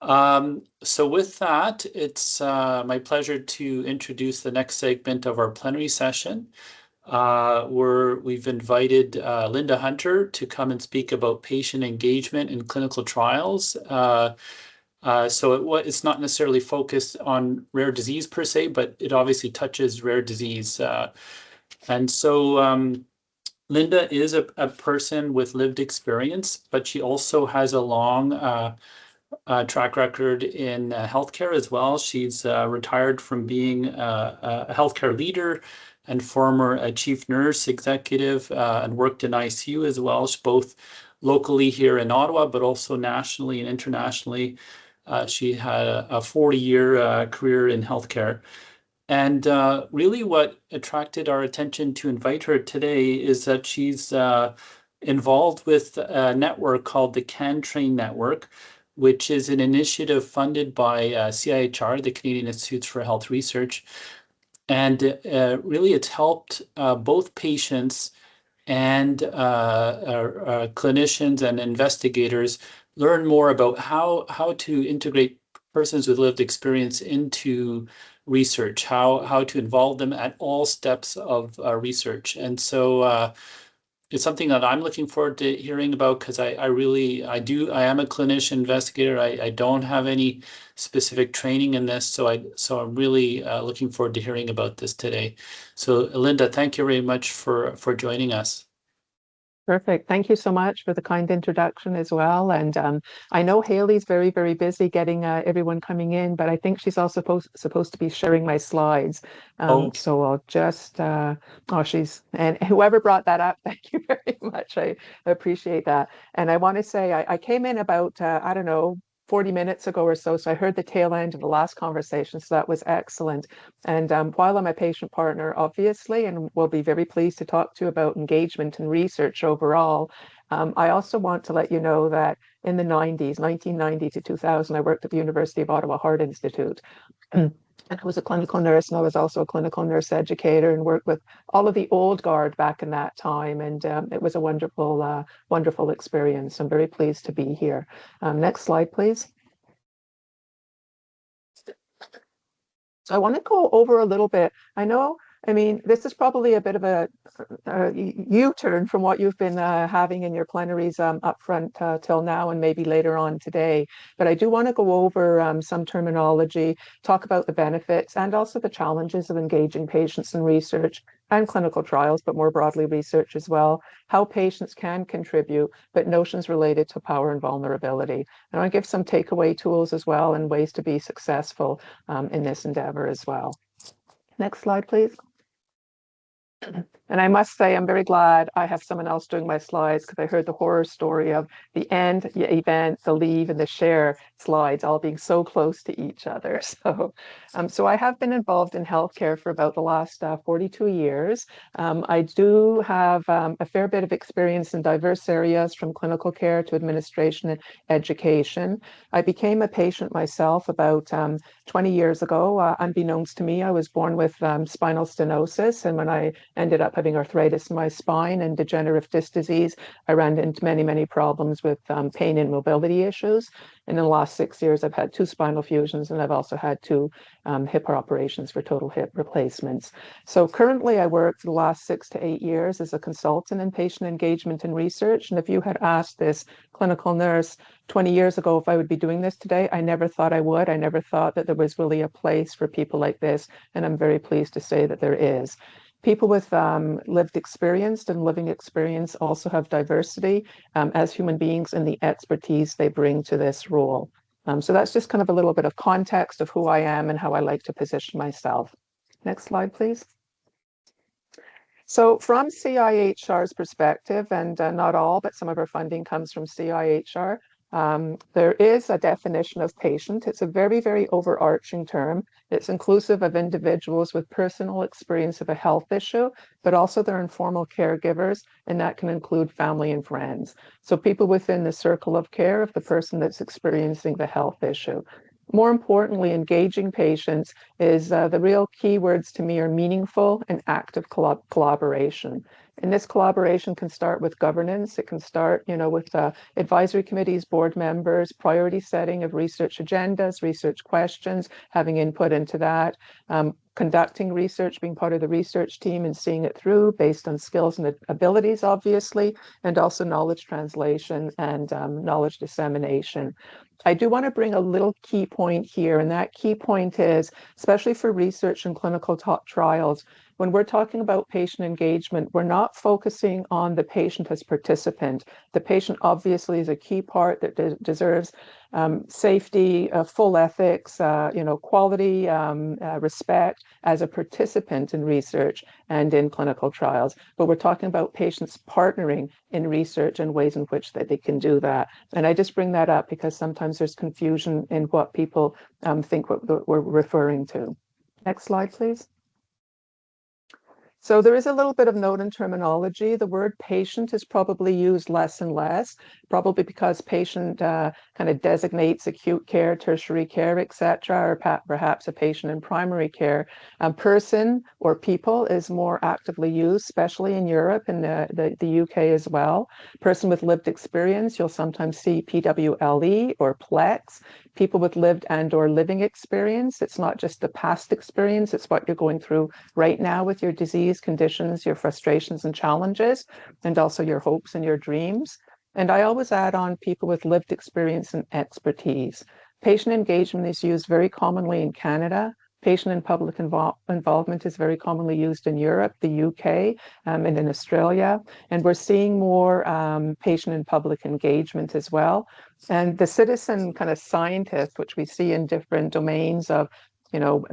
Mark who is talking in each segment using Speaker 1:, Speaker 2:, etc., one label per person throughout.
Speaker 1: So with that, it's my pleasure to introduce the next segment of our plenary session. We've invited Linda Hunter to come and speak about patient engagement in clinical trials. So it's not necessarily focused on rare disease per se, but it obviously touches rare disease. And so Linda is a person with lived experience, but she also has a long track record in healthcare as well. She's retired from being a healthcare leader and former chief nurse executive and worked in ICU as well, both locally here in Ottawa, but also nationally and internationally. She had a 40-year career in healthcare. And really what attracted our attention to invite her today is that she's involved with a network called the CANTRAIN network, which is an initiative funded by CIHR, the Canadian Institutes for Health Research. And really it's helped both patients and clinicians and investigators learn more about how to integrate persons with lived experience into research, how to involve them at all steps of research. And so it's something that I'm looking forward to hearing about because I am a clinician investigator. I don't have any specific training in this, so I'm really looking forward to hearing about this today. So Linda, thank you very much for joining us.
Speaker 2: Perfect. Thank you so much for the kind introduction as well. And I know Haley's very, very busy getting everyone coming in, but I think she's also supposed to be sharing my slides. So I'll just, and whoever brought that up, thank you very much. I appreciate that. And I want to say I came in about, I don't know, 40 minutes ago or so. So I heard the tail end of the last conversation. So that was excellent. And while I'm a patient partner, obviously, and we'll be very pleased to talk to you about engagement and research overall, I also want to let you know that in the 90s, 1990 to 2000, I worked at the University of Ottawa Heart Institute. And I was a clinical nurse, and I was also a clinical nurse educator and worked with all of the old guard back in that time. And it was a wonderful, wonderful experience. I'm very pleased to be here. Next slide, please. So I want to go over a little bit. I mean, this is probably a bit of a U-turn from what you've been having in your plenaries up front till now and maybe later on today. But I do want to go over some terminology, talk about the benefits and also the challenges of engaging patients in research and clinical trials, but more broadly research as well, how patients can contribute, but notions related to power and vulnerability. And I'll give some takeaway tools as well and ways to be successful in this endeavor as well. Next slide, please. And I must say, I'm very glad I have someone else doing my slides because I heard the horror story of the end, the event, the leave, and the share slides all being so close to each other. So I have been involved in healthcare for about the last 42 years. I do have a fair bit of experience in diverse areas from clinical care to administration and education. I became a patient myself about 20 years ago. Unbeknownst to me, I was born with spinal stenosis, and when I ended up having arthritis in my spine and degenerative disc disease, I ran into many, many problems with pain and mobility issues. And in the last 6 years, I've had 2 spinal fusions, and I've also had 2 hip operations for total hip replacements. So currently, I work for the last 6 to 8 years as a consultant in patient engagement and research. And if you had asked this clinical nurse 20 years ago if I would be doing this today, I never thought I would. I never thought that there was really a place for people like this. And I'm very pleased to say that there is. People with lived experience and living experience also have diversity as human beings and the expertise they bring to this role. So that's just kind of a little bit of context of who I am and how I like to position myself. Next slide, please. So from CIHR's perspective, and not all, but some of our funding comes from CIHR, there is a definition of patient. It's a very, very overarching term. It's inclusive of individuals with personal experience of a health issue, but also their informal caregivers, and that can include family and friends. So people within the circle of care of the person that's experiencing the health issue. More importantly, engaging patients is the real keywords to me are meaningful and active collaboration. And this collaboration can start with governance. It can start, with advisory committees, board members, priority setting of research agendas, research questions, having input into that, conducting research, being part of the research team and seeing it through based on skills and abilities, obviously, and also knowledge translation and knowledge dissemination. I do want to bring a little key point here, and that key point is, especially for research and clinical trials, when we're talking about patient engagement, we're not focusing on the patient as participant. The patient obviously is a key part that deserves safety, full ethics, quality, respect as a participant in research and in clinical trials. But we're talking about patients partnering in research and ways in which they can do that. And I just bring that up because sometimes there's confusion in what people think what we're referring to. Next slide, please. So there is a little bit of note in terminology. The word patient is probably used less and less, probably because patient kind of designates acute care, tertiary care, etc., or perhaps a patient in primary care. Person or people is more actively used, especially in Europe and the UK as well. Person with lived experience, you'll sometimes see PWLE or PLEX. People with lived and or living experience. It's not just the past experience, it's what you're going through right now with your disease conditions, your frustrations and challenges, and also your hopes and your dreams. And I always add on people with lived experience and expertise. Patient engagement is used very commonly in Canada. Patient and public involvement is very commonly used in Europe, the UK, and in Australia. And we're seeing more patient and public engagement as well. And the citizen kind of scientist, which we see in different domains of,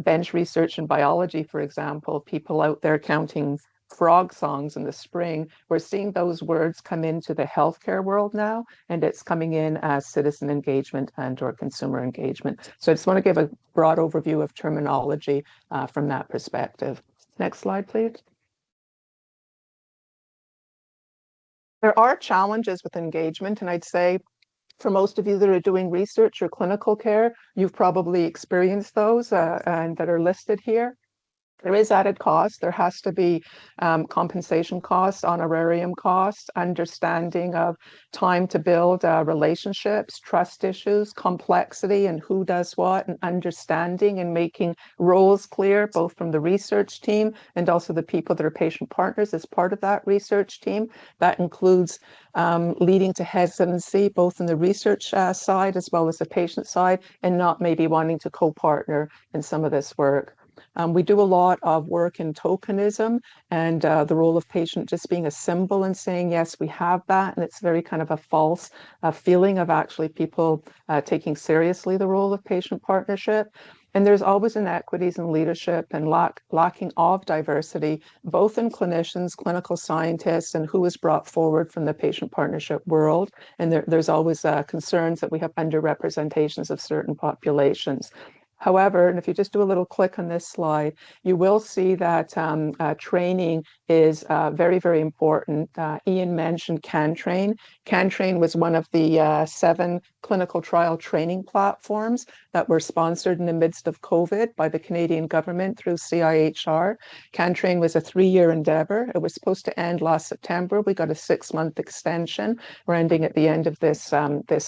Speaker 2: bench research in biology, for example, people out there counting frog songs in the spring, we're seeing those words come into the healthcare world now, and it's coming in as citizen engagement and or consumer engagement. So I just want to give a broad overview of terminology from that perspective. Next slide, please. There are challenges with engagement, and I'd say for most of you that are doing research or clinical care, you've probably experienced those and that are listed here. There is added cost. There has to be compensation costs, honorarium costs, understanding of time to build relationships, trust issues, complexity, and who does what, and understanding and making roles clear, both from the research team and also the people that are patient partners as part of that research team. That includes leading to hesitancy, both in the research side as well as the patient side, and not maybe wanting to co-partner in some of this work. We do a lot of work in tokenism and the role of patient just being a symbol and saying, yes, we have that. And it's very kind of a false feeling of actually people taking seriously the role of patient partnership. And there's always inequities in leadership and lacking of diversity, both in clinicians, clinical scientists, and who is brought forward from the patient partnership world. And there's always concerns that we have underrepresentations of certain populations. However, and if you just do a little click on this slide, you will see that training is very, very important. Ian mentioned CANTRAIN. CANTRAIN was one of the 7 clinical trial training platforms that were sponsored in the midst of COVID by the Canadian government through CIHR. CANTRAIN was a 3-year endeavor. It was supposed to end last September. We got a 6-month extension. We're ending at the end of this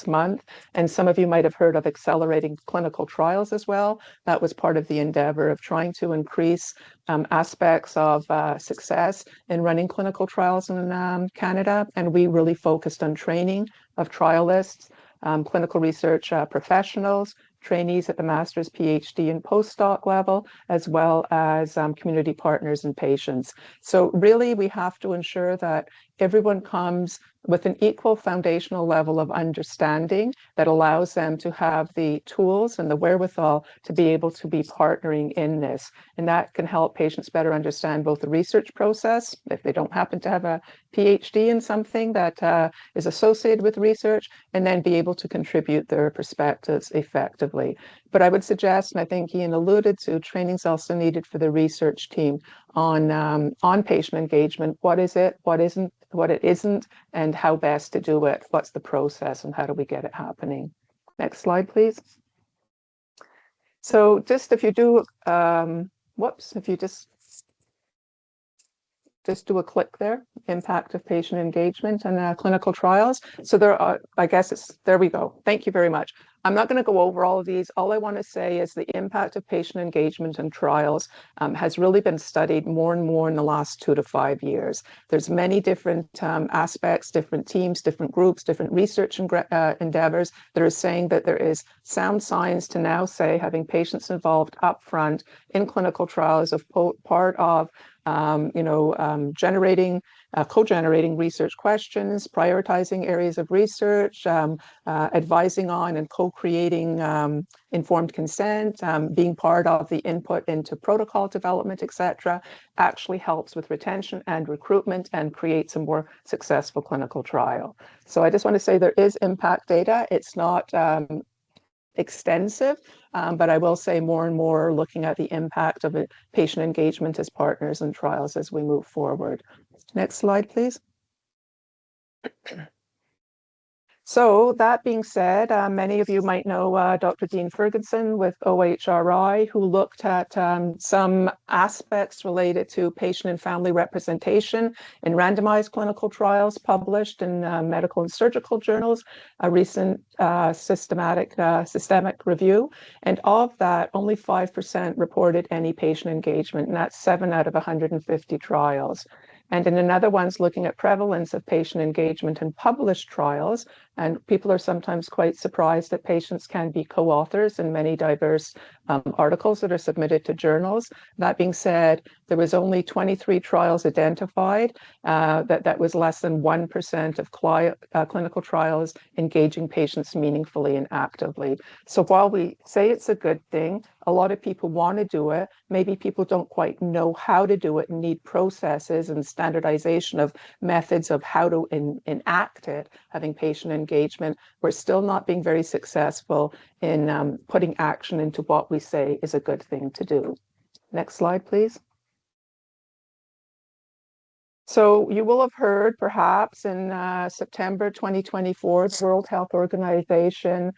Speaker 2: month. And some of you might have heard of accelerating clinical trials as well. That was part of the endeavor of trying to increase aspects of success in running clinical trials in Canada. And we really focused on training of trialists, clinical research professionals, trainees at the master's, PhD, and postdoc level, as well as community partners and patients. So really, we have to ensure that everyone comes with an equal foundational level of understanding that allows them to have the tools and the wherewithal to be able to be partnering in this. And that can help patients better understand both the research process, if they don't happen to have a PhD in something that is associated with research, and then be able to contribute their perspectives effectively. But I would suggest, and I think Ian alluded to, training is also needed for the research team on patient engagement. What is it? What isn't? What it isn't? And how best to do it? What's the process? And how do we get it happening? Next slide, please. So just if you do, if you just do a click there, impact of patient engagement and clinical trials. So there are, I guess there we go. Thank you very much. I'm not going to go over all of these. All I want to say is the impact of patient engagement and trials has really been studied more and more in the last 2 to 5 years. There's many different aspects, different teams, different groups, different research endeavors that are saying that there is sound science to now say having patients involved upfront in clinical trials of part of co-generating research questions, prioritizing areas of research, advising on and co-creating informed consent, being part of the input into protocol development, etc., actually helps with retention and recruitment and creates a more successful clinical trial. So I just want to say there is impact data. It's not extensive, but I will say more and more looking at the impact of patient engagement as partners in trials as we move forward. Next slide, please. So that being said, many of you might know Dr. Dean Ferguson with OHRI, who looked at some aspects related to patient and family representation in randomized clinical trials published in medical and surgical journals, a recent systemic review. And of that, only 5% reported any patient engagement, and that's 7 out of 150 trials. And in another one's looking at prevalence of patient engagement in published trials, and people are sometimes quite surprised that patients can be co-authors in many diverse articles that are submitted to journals. That being said, there was only 23 trials identified. That was less than 1% of clinical trials engaging patients meaningfully and actively. So while we say it's a good thing, a lot of people want to do it. Maybe people don't quite know how to do it and need processes and standardization of methods of how to enact it, having patient engagement. We're still not being very successful in putting action into what we say is a good thing to do. Next slide, please. So you will have heard perhaps in September 2024, the World Health Organization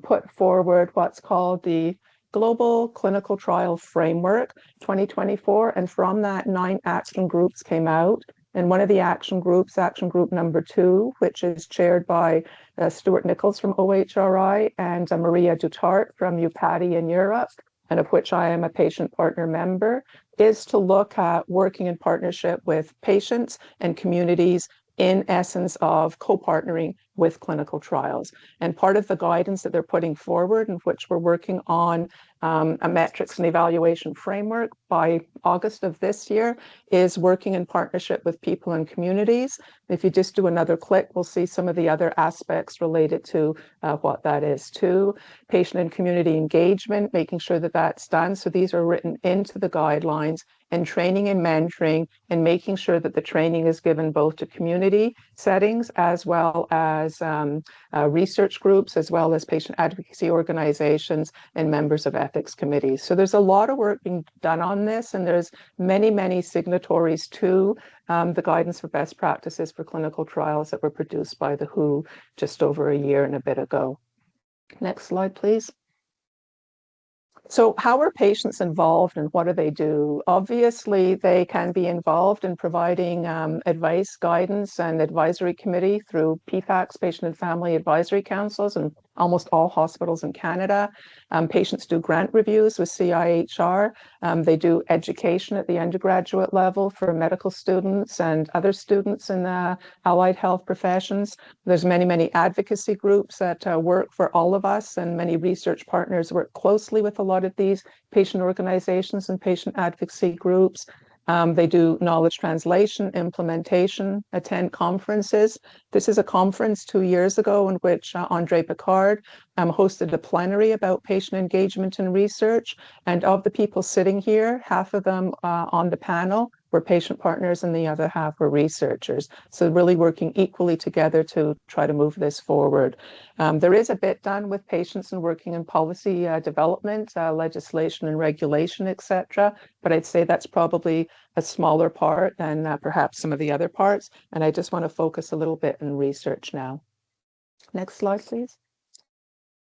Speaker 2: put forward what's called the Global Clinical Trial Framework 2024. And from that, 9 action groups came out. And one of the action groups, action group number 2, which is chaired by Stuart Nichols from OHRI and Maria Dutart from UPATI in Europe, and of which I am a patient partner member, is to look at working in partnership with patients and communities in essence of co-partnering with clinical trials. And part of the guidance that they're putting forward, in which we're working on a metrics and evaluation framework by August of this year, is working in partnership with people and communities. If you just do another click, we'll see some of the other aspects related to what that is too. Patient and community engagement, making sure that that's done. So these are written into the guidelines, and training and mentoring, and making sure that the training is given both to community settings as well as research groups, as well as patient advocacy organizations and members of ethics committees. So there's a lot of work being done on this, and there's many, many signatories to the guidance for best practices for clinical trials that were produced by the WHO just over a year and a bit ago. Next slide, please. So how are patients involved and what do they do? Obviously, they can be involved in providing advice, guidance, and advisory committee through PFACs, Patient and Family Advisory Councils, and almost all hospitals in Canada. Patients do grant reviews with CIHR. They do education at the undergraduate level for medical students and other students in the allied health professions. There's many, many advocacy groups that work for all of us, and many research partners work closely with a lot of these patient organizations and patient advocacy groups. They do knowledge translation, implementation, attend conferences. This is a conference 2 years ago in which Andre Picard hosted a plenary about patient engagement and research. And of the people sitting here, half of them on the panel were patient partners and the other half were researchers. So really working equally together to try to move this forward. There is a bit done with patients and working in policy development, legislation and regulation, etc. But I'd say that's probably a smaller part than perhaps some of the other parts. And I just want to focus a little bit in research now. Next slide, please.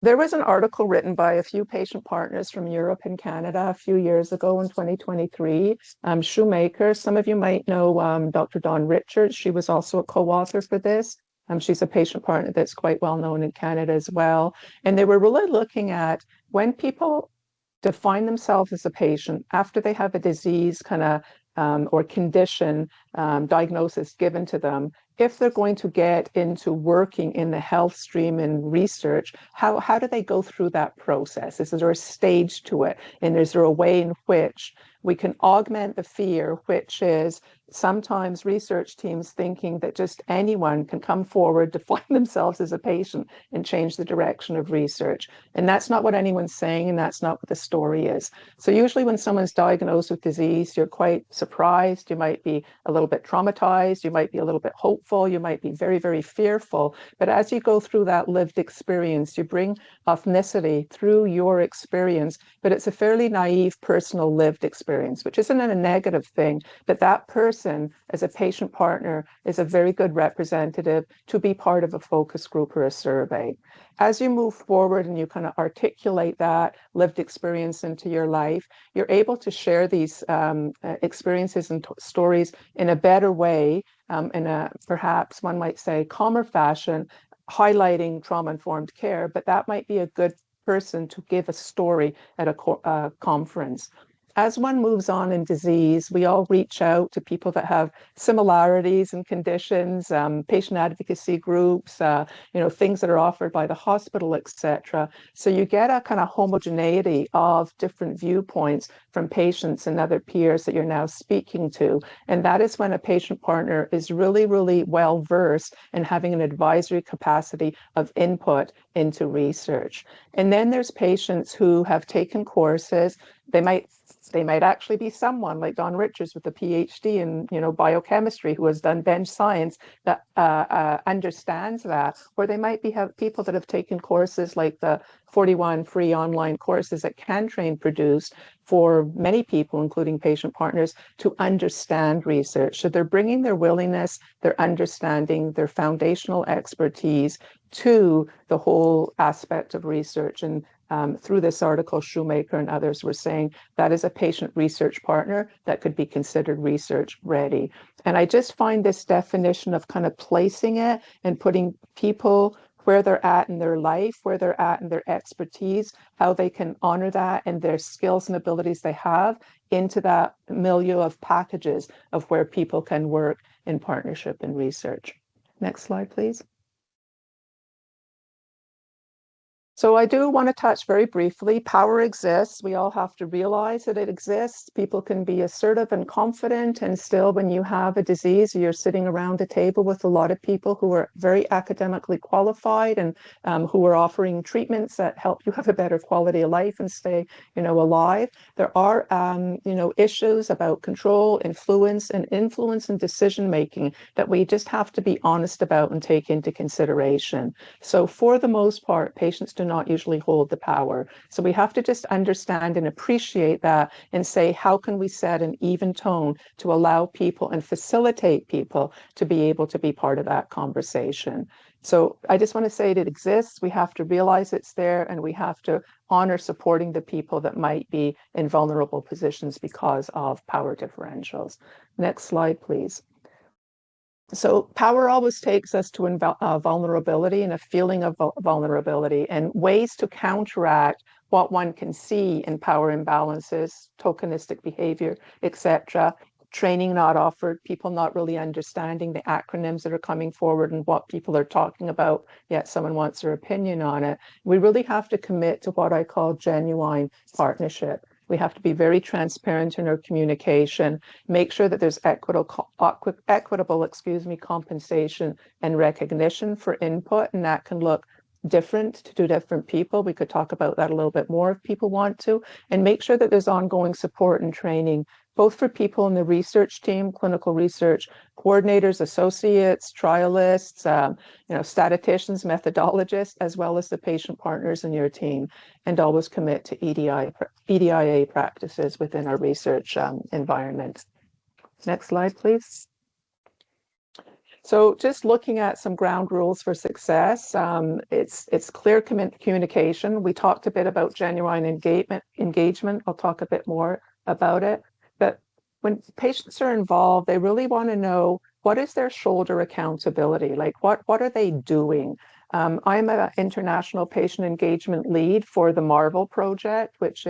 Speaker 2: There was an article written by a few patient partners from Europe and Canada a few years ago in 2023. Shoemaker, some of you might know Dr. Dawn Richards. She was also a co-author for this. She's a patient partner that's quite well known in Canada as well. And they were really looking at when people define themselves as a patient after they have a disease kind of or condition diagnosis given to them, if they're going to get into working in the health stream and research, how do they go through that process? Is there a stage to it? And is there a way in which we can augment the fear, which is sometimes research teams thinking that just anyone can come forward, define themselves as a patient, and change the direction of research. And that's not what anyone's saying, and that's not what the story is. So usually when someone's diagnosed with disease, you're quite surprised, you might be a little bit traumatized, you might be a little bit hopeful, you might be very, very fearful. But as you go through that lived experience, you bring authenticity through your experience, but it's a fairly naive, personal lived experience, which isn't a negative thing, but that person as a patient partner is a very good representative to be part of a focus group or a survey. As you move forward and you kind of articulate that lived experience into your life, you're able to share these experiences and stories in a better way, in a perhaps one might say calmer fashion, highlighting trauma-informed care, but that might be a good person to give a story at a conference. As one moves on in disease, we all reach out to people that have similarities and conditions, patient advocacy groups, things that are offered by the hospital, etc. So you get a kind of homogeneity of different viewpoints from patients and other peers that you're now speaking to. And that is when a patient partner is really, really well versed in having an advisory capacity of input into research. And then there's patients who have taken courses. They might actually be someone like Dawn Richards with a PhD in biochemistry who has done bench science that understands that, or they might have people that have taken courses like the 41 free online courses that CANTRAIN produced for many people, including patient partners, to understand research. So they're bringing their willingness, their understanding, their foundational expertise to the whole aspect of research. And through this article, Shoemaker and others were saying that is a patient research partner that could be considered research ready. And I just find this definition of kind of placing it and putting people where they're at in their life, where they're at in their expertise, how they can honor that and their skills and abilities they have into that milieu of packages of where people can work in partnership and research. Next slide, please. So I do want to touch very briefly, power exists. We all have to realize that it exists. People can be assertive and confident, and still when you have a disease, you're sitting around a table with a lot of people who are very academically qualified and who are offering treatments that help you have a better quality of life and stay, alive. There are, issues about control, influence and decision-making that we just have to be honest about and take into consideration. So for the most part, patients do not usually hold the power. So we have to just understand and appreciate that and say, how can we set an even tone to allow people and facilitate people to be able to be part of that conversation? So I just want to say it exists. We have to realize it's there, and we have to honor supporting the people that might be in vulnerable positions because of power differentials. Next slide, please. So power always takes us to vulnerability and a feeling of vulnerability, and ways to counteract what one can see in power imbalances, tokenistic behavior, etc. Training not offered, people not really understanding the acronyms that are coming forward and what people are talking about, yet someone wants their opinion on it. We really have to commit to what I call genuine partnership. We have to be very transparent in our communication, make sure that there's equitable, compensation and recognition for input, and that can look different to different people. We could talk about that a little bit more if people want to, and make sure that there's ongoing support and training, both for people in the research team, clinical research coordinators, associates, trialists, statisticians, methodologists, as well as the patient partners in your team, and always commit to EDIA practices within our research environment. Next slide, please. So just looking at some ground rules for success, it's clear communication. We talked a bit about genuine engagement. I'll talk a bit more about it. But when patients are involved, they really want to know what is their shoulder accountability? Like what are they doing? I'm an international patient engagement lead for the Marvel project, which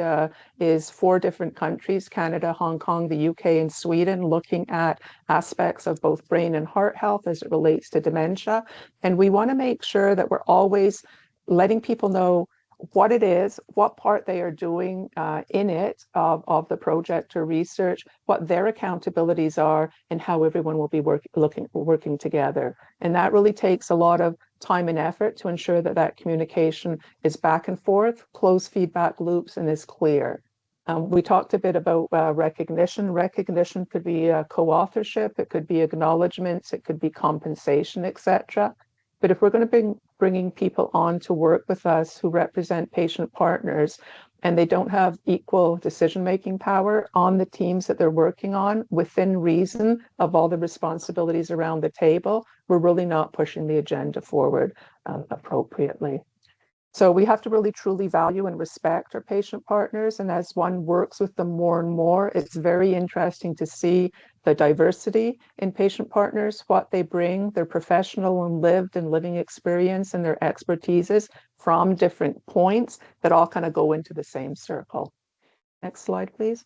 Speaker 2: is 4 different countries, Canada, Hong Kong, the UK, and Sweden, looking at aspects of both brain and heart health as it relates to dementia. And we want to make sure that we're always letting people know what it is, what part they are doing in it of the project or research, what their accountabilities are, and how everyone will be working together. And that really takes a lot of time and effort to ensure that that communication is back and forth, close feedback loops, and is clear. We talked a bit about recognition. Recognition could be co-authorship, it could be acknowledgements, it could be compensation, etc. But if we're going to be bringing people on to work with us who represent patient partners and they don't have equal decision-making power on the teams that they're working on within reason of all the responsibilities around the table, we're really not pushing the agenda forward appropriately. So we have to really truly value and respect our patient partners. And as one works with them more and more, it's very interesting to see the diversity in patient partners, what they bring, their professional and lived and living experience and their expertises from different points that all kind of go into the same circle. Next slide, please.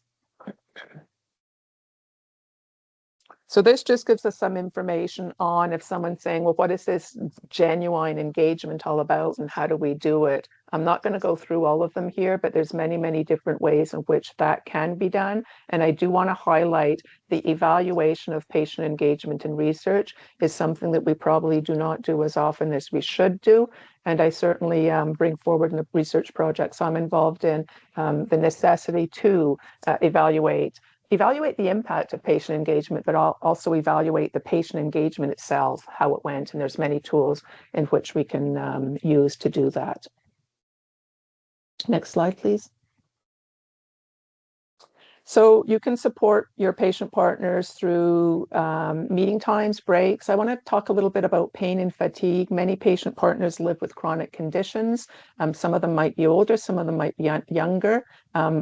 Speaker 2: So this just gives us some information on if someone's saying, well, what is this genuine engagement all about and how do we do it? I'm not going to go through all of them here, but there's many, many different ways in which that can be done. And I do want to highlight the evaluation of patient engagement in research is something that we probably do not do as often as we should do. And I certainly bring forward in the research projects I'm involved in the necessity to evaluate the impact of patient engagement, but also evaluate the patient engagement itself, how it went. And there's many tools in which we can use to do that. Next slide, please. So you can support your patient partners through meeting times, breaks. I want to talk a little bit about pain and fatigue. Many patient partners live with chronic conditions. Some of them might be older, some of them might be younger.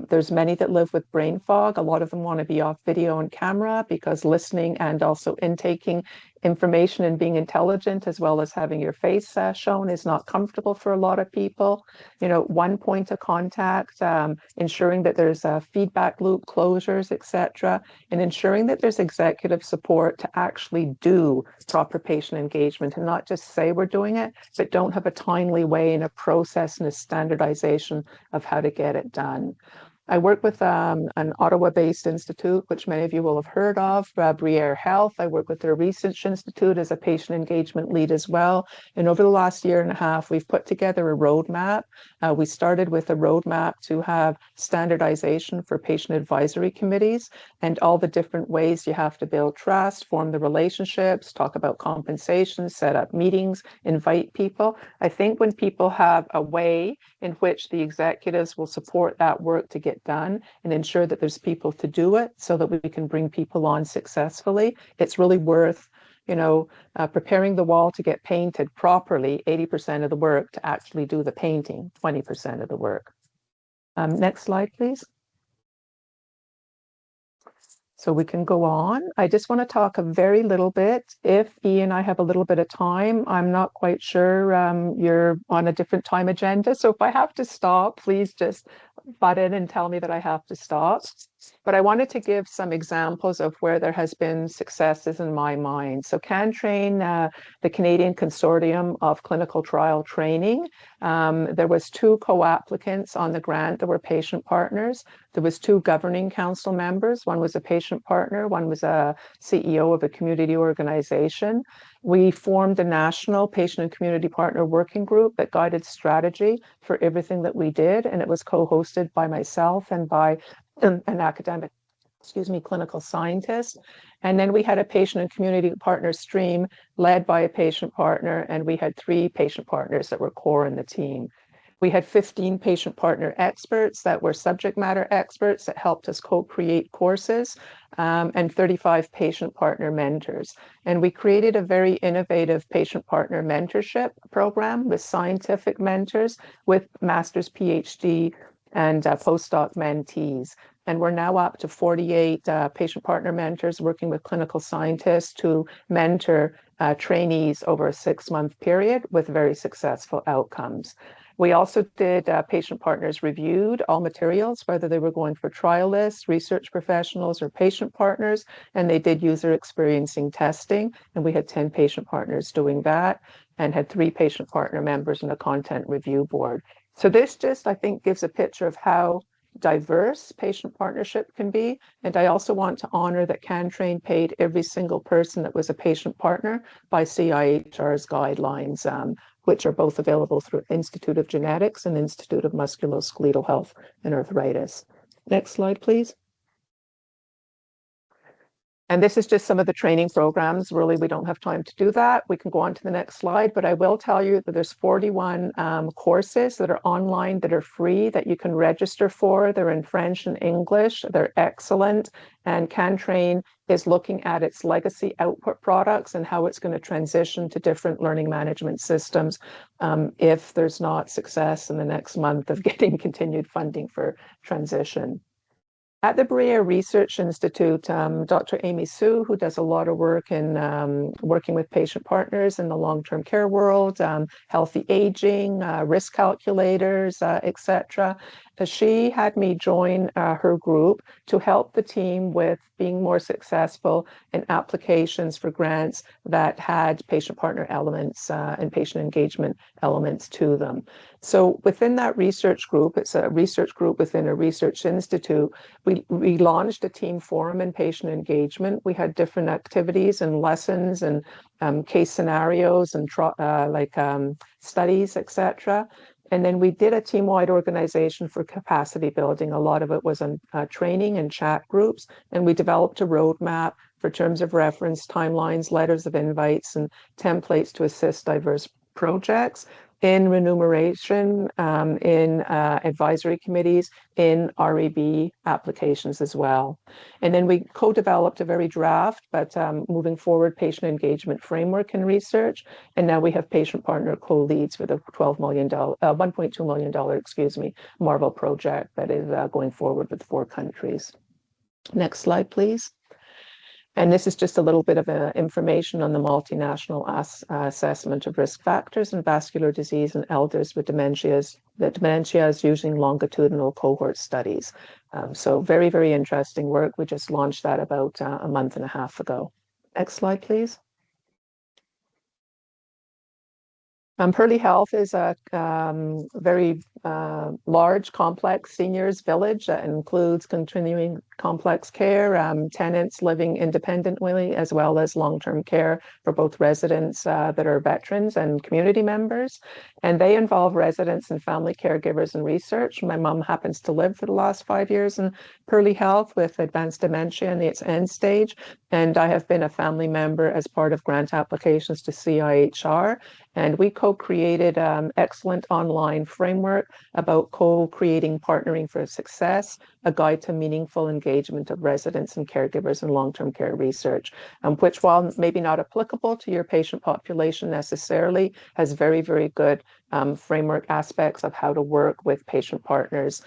Speaker 2: There's many that live with brain fog. A lot of them want to be off video and camera because listening and also intaking information and being intelligent as well as having your face shown is not comfortable for a lot of people. You know, one point of contact, ensuring that there's a feedback loop, closures, etc., and ensuring that there's executive support to actually do proper patient engagement and not just say we're doing it, but don't have a timely way and a process and a standardization of how to get it done. I work with an Ottawa-based institute, which many of you will have heard of, Briere Health. I work with their research institute as a patient engagement lead as well. And over the last year and a half, we've put together a roadmap. We started with a roadmap to have standardization for patient advisory committees and all the different ways you have to build trust, form the relationships, talk about compensation, set up meetings, invite people. I think when people have a way in which the executives will support that work to get done and ensure that there's people to do it so that we can bring people on successfully, it's really worth, you know, preparing the wall to get painted properly, 80% of the work, to actually do the painting, 20% of the work. Next slide, please. So we can go on. I just want to talk a very little bit. If Ian and I have a little bit of time, I'm not quite sure you're on a different time agenda. So if I have to stop, please just butt in and tell me that I have to stop. But I wanted to give some examples of where there has been successes in my mind. So CANTRAIN, the Canadian Consortium of Clinical Trial Training, there was 2 co-applicants on the grant that were patient partners. There was 2 governing council members. One was a patient partner, one was a CEO of a community organization. We formed a national patient and community partner working group that guided strategy for everything that we did. And it was co-hosted by myself and by an academic, clinical scientist. And then we had a patient and community partner stream led by a patient partner, and we had 3 patient partners that were core in the team. We had 15 patient partner experts that were subject matter experts that helped us co-create courses, and 35 patient partner mentors. And we created a very innovative patient partner mentorship program with scientific mentors, with master's, PhD, and postdoc mentees. And we're now up to 48 patient partner mentors working with clinical scientists to mentor trainees over a 6-month period with very successful outcomes. We also did patient partners reviewed all materials, whether they were going for trialists, research professionals, or patient partners, and they did user experiencing testing. And we had 10 patient partners doing that and had 3 patient partner members and a content review board. So this just, I think, gives a picture of how diverse patient partnership can be. And I also want to honor that CANTRAIN paid every single person that was a patient partner by CIHR's guidelines, which are both available through Institute of Genetics and Institute of Musculoskeletal Health and Arthritis. Next slide, please. And this is just some of the training programs. Really, we don't have time to do that. We can go on to the next slide, but I will tell you that there's 41 courses that are online that are free that you can register for. They're in French and English. They're excellent. And CANTRAIN is looking at its legacy output products and how it's going to transition to different learning management systems if there's not success in the next month of getting continued funding for transition. At the Berea Research Institute, Dr. Amy Sue, who does a lot of work in working with patient partners in the long-term care world, healthy aging, risk calculators, etc. She had me join her group to help the team with being more successful in applications for grants that had patient partner elements and patient engagement elements to them. So within that research group, it's a research group within a research institute, we launched a team forum in patient engagement. We had different activities and lessons and case scenarios and studies, etc. And then we did a team-wide organization for capacity building. A lot of it was on training and chat groups. And we developed a roadmap for terms of reference, timelines, letters of invites, and templates to assist diverse projects in remuneration, in advisory committees, in REB applications as well. And then we co-developed a very draft, but moving forward, patient engagement framework and research. And now we have patient partner co-leads with a $1.2 million, Marvel project that is going forward with 4 countries. Next slide, please. And this is just a little bit of information on the multinational assessment of risk factors in vascular disease in elders with dementias. The dementia is using longitudinal cohort studies. So very, very interesting work. We just launched that about a month and a half ago. Next slide, please. Pearly Health is a very large, complex seniors village that includes continuing complex care, tenants living independently, as well as long-term care for both residents that are veterans and community members. And they involve residents and family caregivers and research. My mom happens to live for the last 5 years in Pearly Health with advanced dementia in its end stage. And I have been a family member as part of grant applications to CIHR. And we co-created excellent online framework about co-creating partnering for success, a guide to meaningful engagement of residents and caregivers in long-term care research, which, while maybe not applicable to your patient population necessarily, has very, very good framework aspects of how to work with patient partners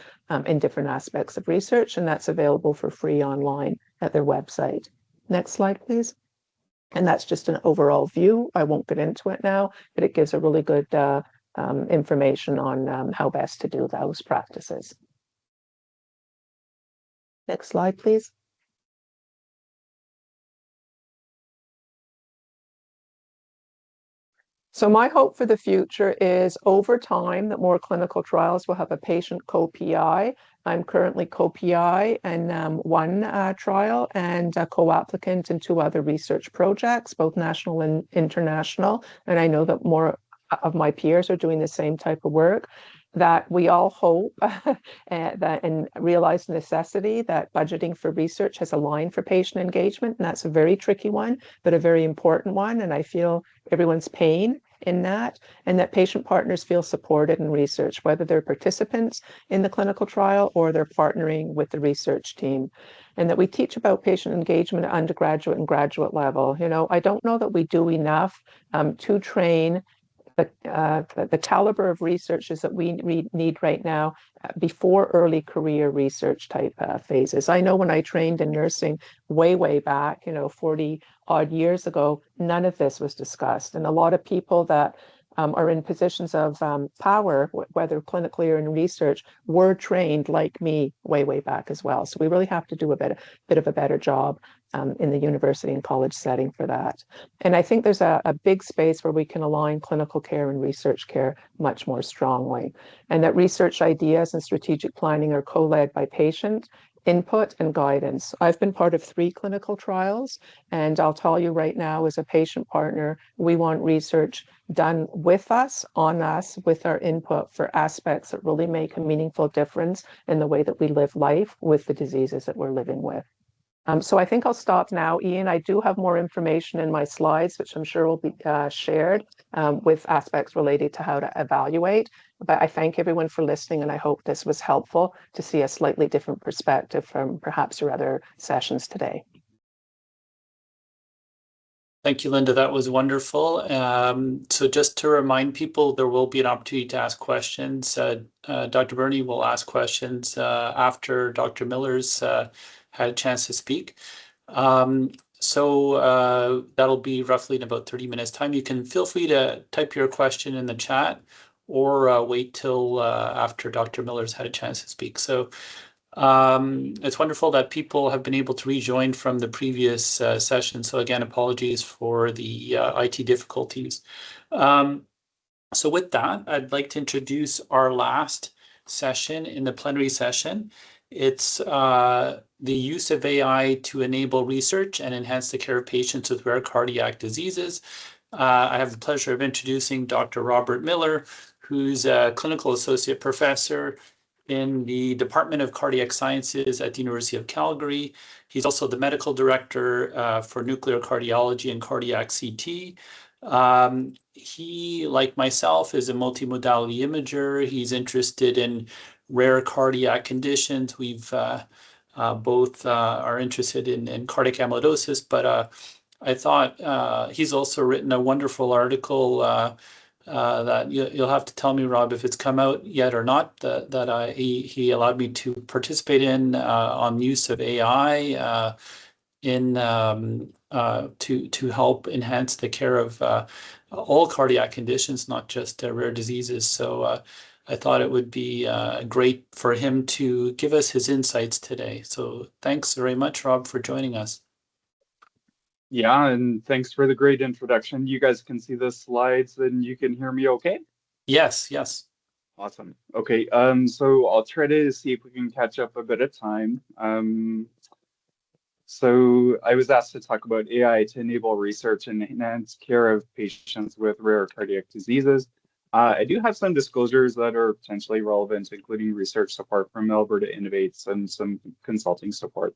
Speaker 2: in different aspects of research. And that's available for free online at their website. Next slide, please. And that's just an overall view. I won't get into it now, but it gives a really good information on how best to do those practices. Next slide, please. So my hope for the future is over time that more clinical trials will have a patient co-PI. I'm currently co-PI in 1 trial and a co-applicant in 2 other research projects, both national and international. And I know that more of my peers are doing the same type of work, that we all hope that and realize the necessity that budgeting for research has aligned for patient engagement. And that's a very tricky one, but a very important one. And I feel everyone's pain in that, and that patient partners feel supported in research, whether they're participants in the clinical trial or they're partnering with the research team. And that we teach about patient engagement at undergraduate and graduate level. You know, I don't know that we do enough to train the caliber of researchers that we need right now before early career research type phases. I know when I trained in nursing way back, you know, 40 odd years ago, none of this was discussed. And a lot of people that are in positions of power, whether clinically or in research, were trained like me way back as well. So we really have to do a bit of a better job in the university and college setting for that. And I think there's a big space where we can align clinical care and research care much more strongly. And that research ideas and strategic planning are co-led by patient input and guidance. I've been part of 3 clinical trials, and I'll tell you right now, as a patient partner, we want research done with us, on us, with our input for aspects that really make a meaningful difference in the way that we live life with the diseases that we're living with. So I think I'll stop now. Ian, I do have more information in my slides, which I'm sure will be shared with aspects related to how to evaluate. But I thank everyone for listening, and I hope this was helpful to see a slightly different perspective from perhaps your other sessions today.
Speaker 1: Thank you, Linda. That was wonderful. So just to remind people, there will be an opportunity to ask questions. Dr. Burney will ask questions after Dr. Miller's had a chance to speak. So that'll be roughly in about 30 minutes time. You can feel free to type your question in the chat or wait till after Dr. Miller's had a chance to speak. So it's wonderful that people have been able to rejoin from the previous session. So again, apologies for the IT difficulties. So with that, I'd like to introduce our last session in the plenary session. It's the use of AI to enable research and enhance the care of patients with rare cardiac diseases. I have the pleasure of introducing Dr. Robert Miller, who's a clinical associate professor in the Department of Cardiac Sciences at the University of Calgary. He's also the medical director for nuclear cardiology and cardiac CT. He, like myself, is a multimodality imager. He's interested in rare cardiac conditions. We've both are interested in cardiac amyloidosis, but I thought he's also written a wonderful article that you'll have to tell me, Rob, if it's come out yet or not, that he allowed me to participate in on use of AI to help enhance the care of all cardiac conditions, not just rare diseases. So I thought it would be great for him to give us his insights today. So thanks very much, Rob, for joining us.
Speaker 3: Yeah, and thanks for the great introduction. You guys can see the slides and you can hear me okay?
Speaker 1: Yes, yes.
Speaker 3: Awesome. Okay, so I'll try to see if we can catch up a bit of time. So I was asked to talk about AI to enable research and enhance care of patients with rare cardiac diseases. I do have some disclosures that are potentially relevant, including research support from Alberta Innovates and some consulting support.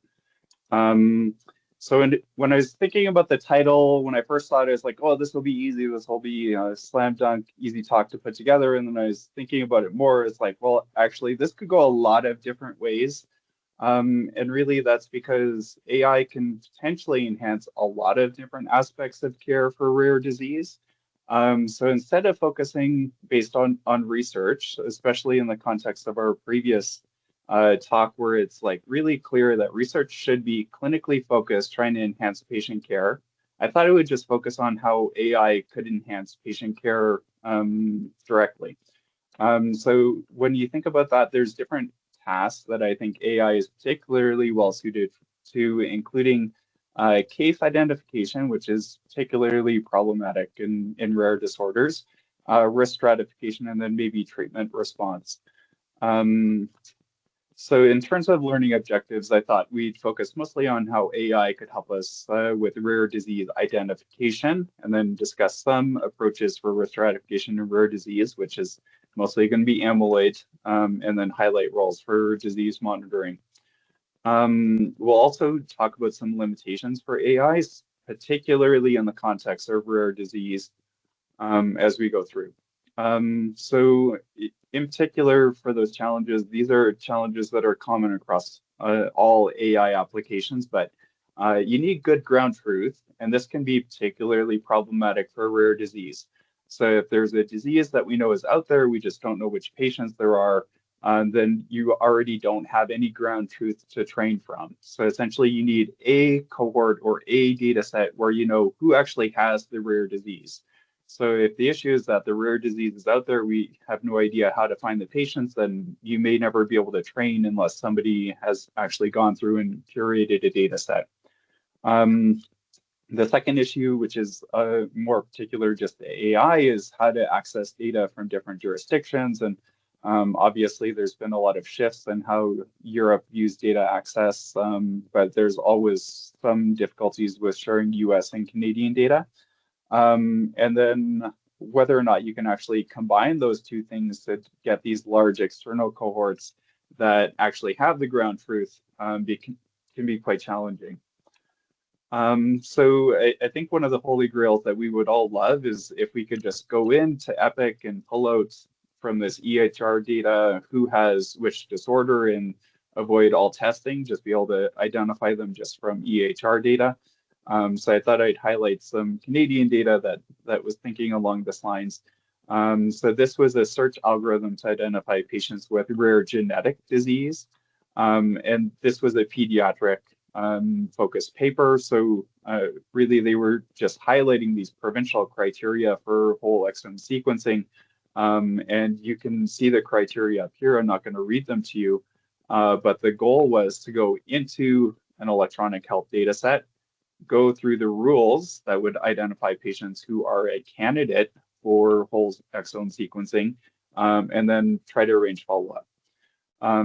Speaker 3: So when I was thinking about the title, when I first thought it, I was like, oh, this will be easy. This will be a slam dunk, easy talk to put together. And then I was thinking about it more. It's like, well, actually, this could go a lot of different ways. And really, that's because AI can potentially enhance a lot of different aspects of care for rare disease. So instead of focusing based on research, especially in the context of our previous talk where it's like really clear that research should be clinically focused, trying to enhance patient care, I thought it would just focus on how AI could enhance patient care directly. So when you think about that, there's different tasks that I think AI is particularly well suited to, including case identification, which is particularly problematic in rare disorders, risk stratification, and then maybe treatment response. So in terms of learning objectives, I thought we'd focus mostly on how AI could help us with rare disease identification, and then discuss some approaches for risk stratification in rare disease, which is mostly going to be amyloid, and then highlight roles for disease monitoring. We'll also talk about some limitations for AIs, particularly in the context of rare disease. as we go through. So in particular for those challenges, these are challenges that are common across all AI applications, but you need good ground truth, and this can be particularly problematic for rare disease. So if there's a disease that we know is out there, we just don't know which patients there are, then you already don't have any ground truth to train from. So essentially you need a cohort or a data set where you know who actually has the rare disease. So if the issue is that the rare disease is out there, we have no idea how to find the patients, then you may never be able to train unless somebody has actually gone through and curated a data set. The second issue, which is more particular just to AI, is how to access data from different jurisdictions. And obviously, there's been a lot of shifts in how Europe views data access, but there's always some difficulties with sharing US and Canadian data. And then whether or not you can actually combine those two things to get these large external cohorts that actually have the ground truth can be quite challenging. So I think one of the holy grails that we would all love is if we could just go into Epic and pull out from this EHR data who has which disorder and avoid all testing, just be able to identify them just from EHR data. So I thought I'd highlight some Canadian data that was thinking along this lines. So this was a search algorithm to identify patients with rare genetic disease. And this was a pediatric focused paper. So really they were just highlighting these provincial criteria for whole exome sequencing. And you can see the criteria up here. I'm not going to read them to you, but the goal was to go into an electronic health data set, go through the rules that would identify patients who are a candidate for whole exome sequencing, and then try to arrange follow-up.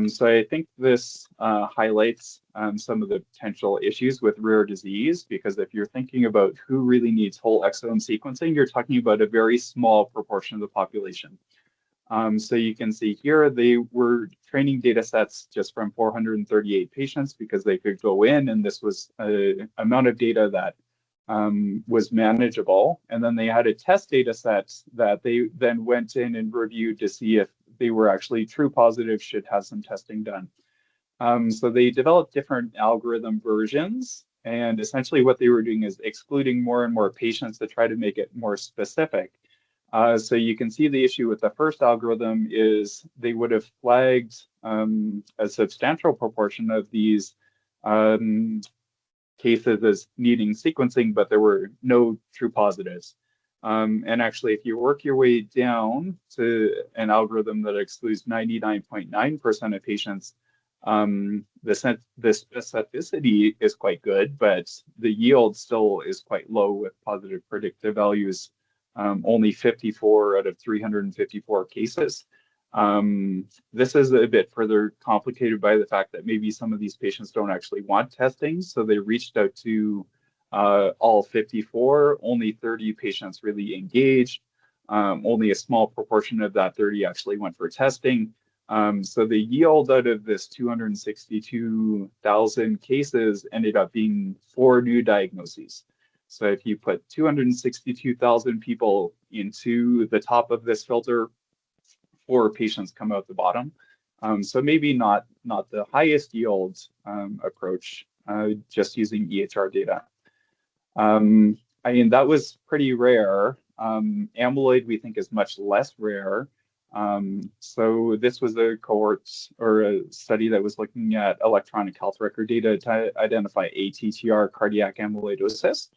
Speaker 3: So I think this highlights some of the potential issues with rare disease, because if you're thinking about who really needs whole exome sequencing, you're talking about a very small proportion of the population. So you can see here they were training data sets just from 438 patients because they could go in, and this was an amount of data that was manageable. And then they had a test data set that they then went in and reviewed to see if they were actually true positive, should have some testing done. So they developed different algorithm versions, and essentially what they were doing is excluding more and more patients to try to make it more specific. So you can see the issue with the first algorithm is they would have flagged a substantial proportion of these cases as needing sequencing, but there were no true positives. And actually, if you work your way down to an algorithm that excludes 99.9% of patients, the specificity is quite good, but the yield still is quite low with positive predictive values, only 54 out of 354 cases. This is a bit further complicated by the fact that maybe some of these patients don't actually want testing, so they reached out to all 54, only 30 patients really engaged. Only a small proportion of that 30 actually went for testing. So the yield out of this 262,000 cases ended up being 4 new diagnoses. So if you put 262,000 people into the top of this filter, 4 patients come out the bottom. So maybe not the highest yield approach, just using EHR data. I mean, that was pretty rare. Amyloid, we think, is much less rare. So this was a cohort or a study that was looking at electronic health record data to identify ATTR cardiac amyloidosis.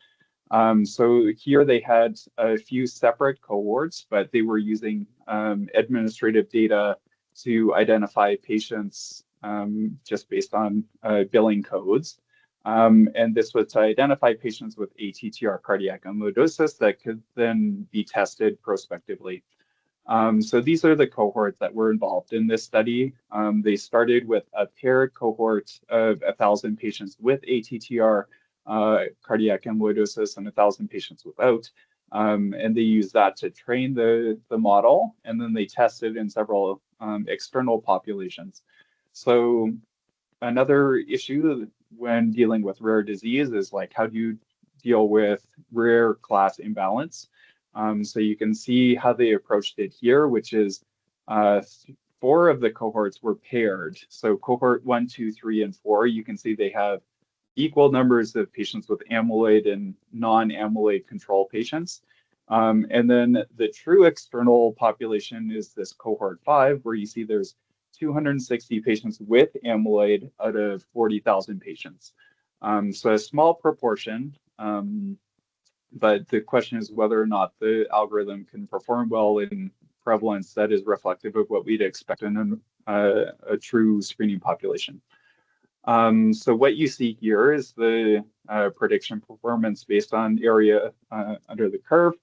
Speaker 3: So here they had a few separate cohorts, but they were using administrative data to identify patients just based on billing codes. And this was to identify patients with ATTR cardiac amyloidosis that could then be tested prospectively. So these are the cohorts that were involved in this study. They started with a paired cohort of 1,000 patients with ATTR cardiac amyloidosis and 1,000 patients without. And they used that to train the model, and then they tested in several external populations. So another issue when dealing with rare disease is like, how do you deal with rare class imbalance? So you can see how they approached it here, which is 4 of the cohorts were paired. So cohort 1, 2, 3, and 4, you can see they have equal numbers of patients with amyloid and non-amyloid control patients. And then the true external population is this cohort 5, where you see there's 260 patients with amyloid out of 40,000 patients. So a small proportion, but the question is whether or not the algorithm can perform well in prevalence that is reflective of what we'd expect in a true screening population. So what you see here is the prediction performance based on area under the curve.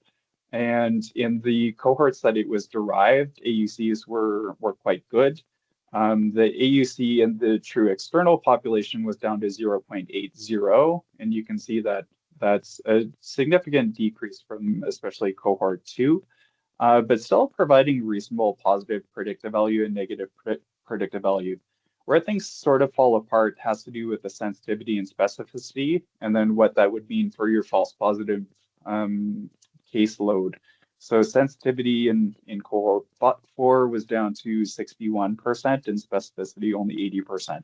Speaker 3: And in the cohorts that it was derived, AUCs were quite good. The AUC in the true external population was down to 0.80, and you can see that that's a significant decrease from especially cohort 2, but still providing reasonable positive predictive value and negative predictive value. Where things sort of fall apart has to do with the sensitivity and specificity, and then what that would mean for your false positive caseload. So sensitivity in cohort 4 was down to 61% and specificity only 80%.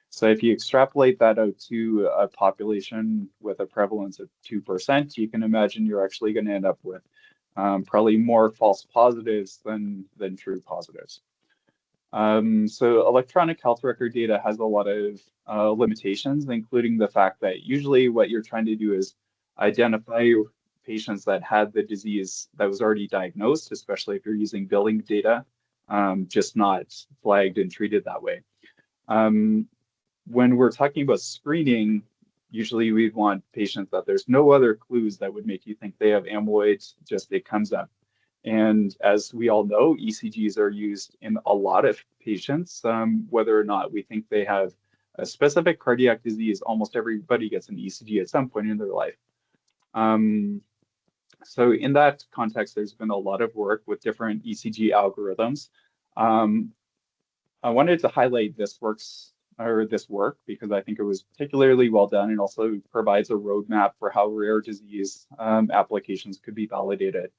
Speaker 3: So if you extrapolate that out to a population with a prevalence of 2%, you can imagine you're actually going to end up with probably more false positives than true positives. So electronic health record data has a lot of limitations, including the fact that usually what you're trying to do is identify patients that had the disease that was already diagnosed, especially if you're using billing data, just not flagged and treated that way. When we're talking about screening, usually we want patients that there's no other clues that would make you think they have amyloid, just it comes up. And as we all know, ECGs are used in a lot of patients, whether or not we think they have a specific cardiac disease. Almost everybody gets an ECG at some point in their life. So in that context, there's been a lot of work with different ECG algorithms. I wanted to highlight this work because I think it was particularly well done and also provides a roadmap for how rare disease applications could be validated.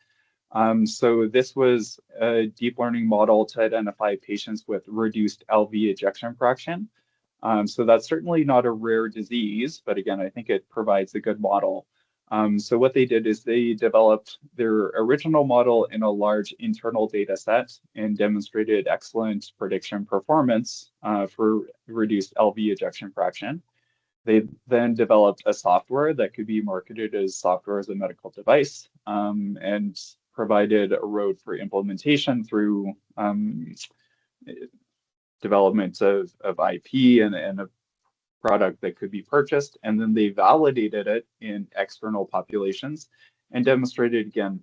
Speaker 3: So this was a deep learning model to identify patients with reduced LV ejection fraction. So that's certainly not a rare disease, but again, I think it provides a good model. So what they did is they developed their original model in a large internal data set and demonstrated excellent prediction performance for reduced LV ejection fraction. They then developed a software that could be marketed as software as a medical device and provided a road for implementation through development of IP and a product that could be purchased. And then they validated it in external populations and demonstrated, again,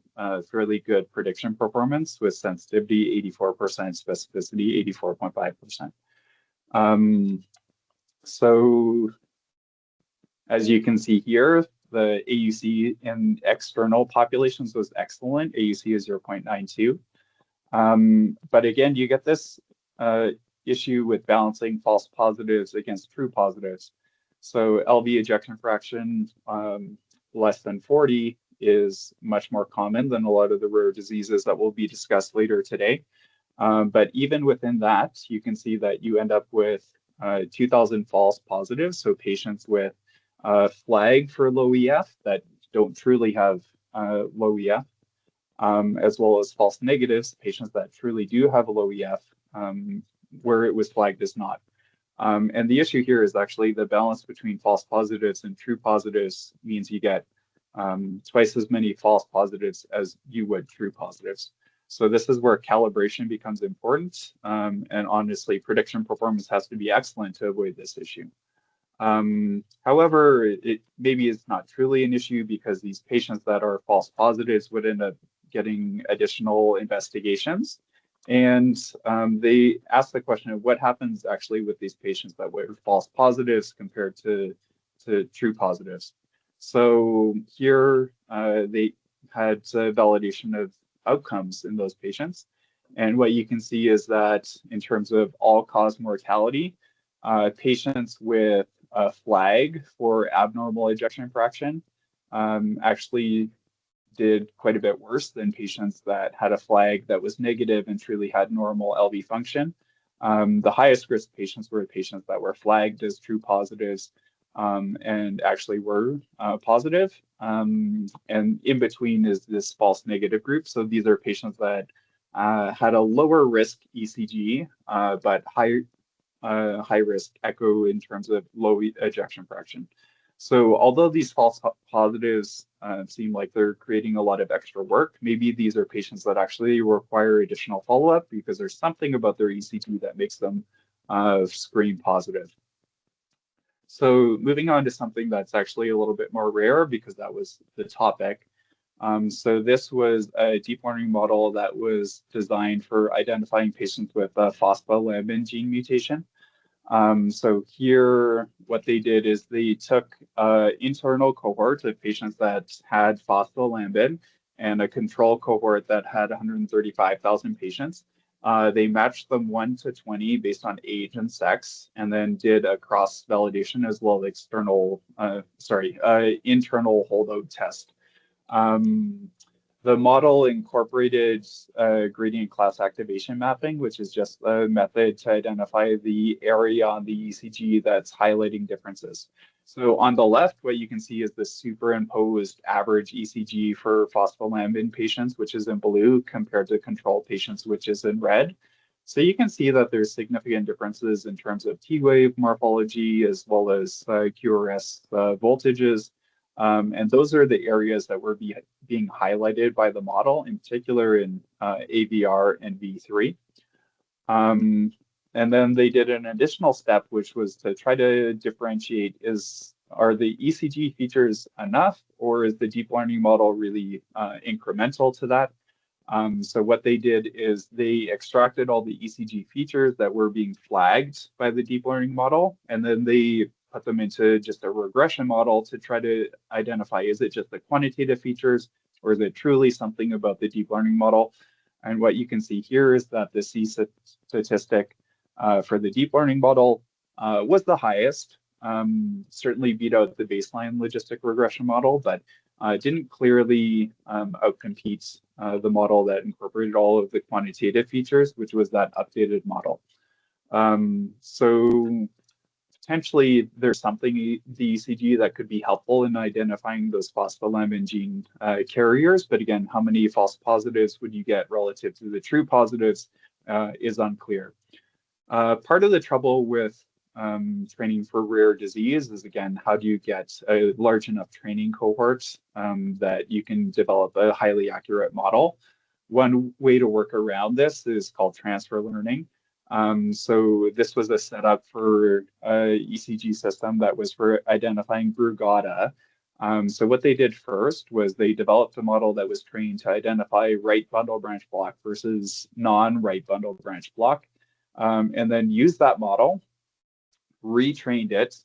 Speaker 3: fairly good prediction performance with sensitivity 84%, specificity 84.5%. So as you can see here, the AUC in external populations was excellent. AUC is 0.92. But again, you get this issue with balancing false positives against true positives. So LV ejection fraction less than 40 is much more common than a lot of the rare diseases that will be discussed later today. But even within that, you can see that you end up with 2,000 false positives, so patients with flag for low EF that don't truly have low EF, as well as false negatives, patients that truly do have a low EF, where it was flagged as not. And the issue here is actually the balance between false positives and true positives means you get twice as many false positives as you would true positives. So this is where calibration becomes important. And honestly, prediction performance has to be excellent to avoid this issue. However, it maybe is not truly an issue because these patients that are false positives would end up getting additional investigations. And they asked the question of what happens actually with these patients that were false positives compared to true positives. So here they had validation of outcomes in those patients. And what you can see is that in terms of all-cause mortality, patients with a flag for abnormal ejection fraction actually did quite a bit worse than patients that had a flag that was negative and truly had normal LV function. The highest risk patients were patients that were flagged as true positives and actually were positive. And in between is this false negative group. So these are patients that had a lower risk ECG, but high risk echo in terms of low ejection fraction. So although these false positives seem like they're creating a lot of extra work, maybe these are patients that actually require additional follow-up because there's something about their ECG that makes them screen positive. So moving on to something that's actually a little bit more rare because that was the topic. So this was a deep learning model that was designed for identifying patients with a phospholambin gene mutation. So here, what they did is they took an internal cohort of patients that had phospholambin and a control cohort that had 135,000 patients. They matched them 1 to 20 based on age and sex, and then did a cross-validation as well as internal holdout test. The model incorporated gradient class activation mapping, which is just a method to identify the area on the ECG that's highlighting differences. So on the left, what you can see is the superimposed average ECG for phospholambin patients, which is in blue, compared to control patients, which is in red. So you can see that there's significant differences in terms of T-wave morphology, as well as QRS voltages. And those are the areas that were being highlighted by the model, in particular in AVR and V3. And then they did an additional step, which was to try to differentiate, are the ECG features enough, or is the deep learning model really incremental to that? So what they did is they extracted all the ECG features that were being flagged by the deep learning model, and then they put them into just a regression model to try to identify, is it just the quantitative features, or is it truly something about the deep learning model? And what you can see here is that the C statistic for the deep learning model was the highest, certainly beat out the baseline logistic regression model, but didn't clearly outcompete the model that incorporated all of the quantitative features, which was that updated model. So potentially there's something the ECG that could be helpful in identifying those phospholambin gene carriers, but again, how many false positives would you get relative to the true positives is unclear. Part of the trouble with training for rare disease is, again, how do you get a large enough training cohort that you can develop a highly accurate model? One way to work around this is called transfer learning. So this was a setup for a ECG system that was for identifying Brugada. So what they did first was they developed a model that was trained to identify right bundle branch block versus non-right bundle branch block, and then used that model, retrained it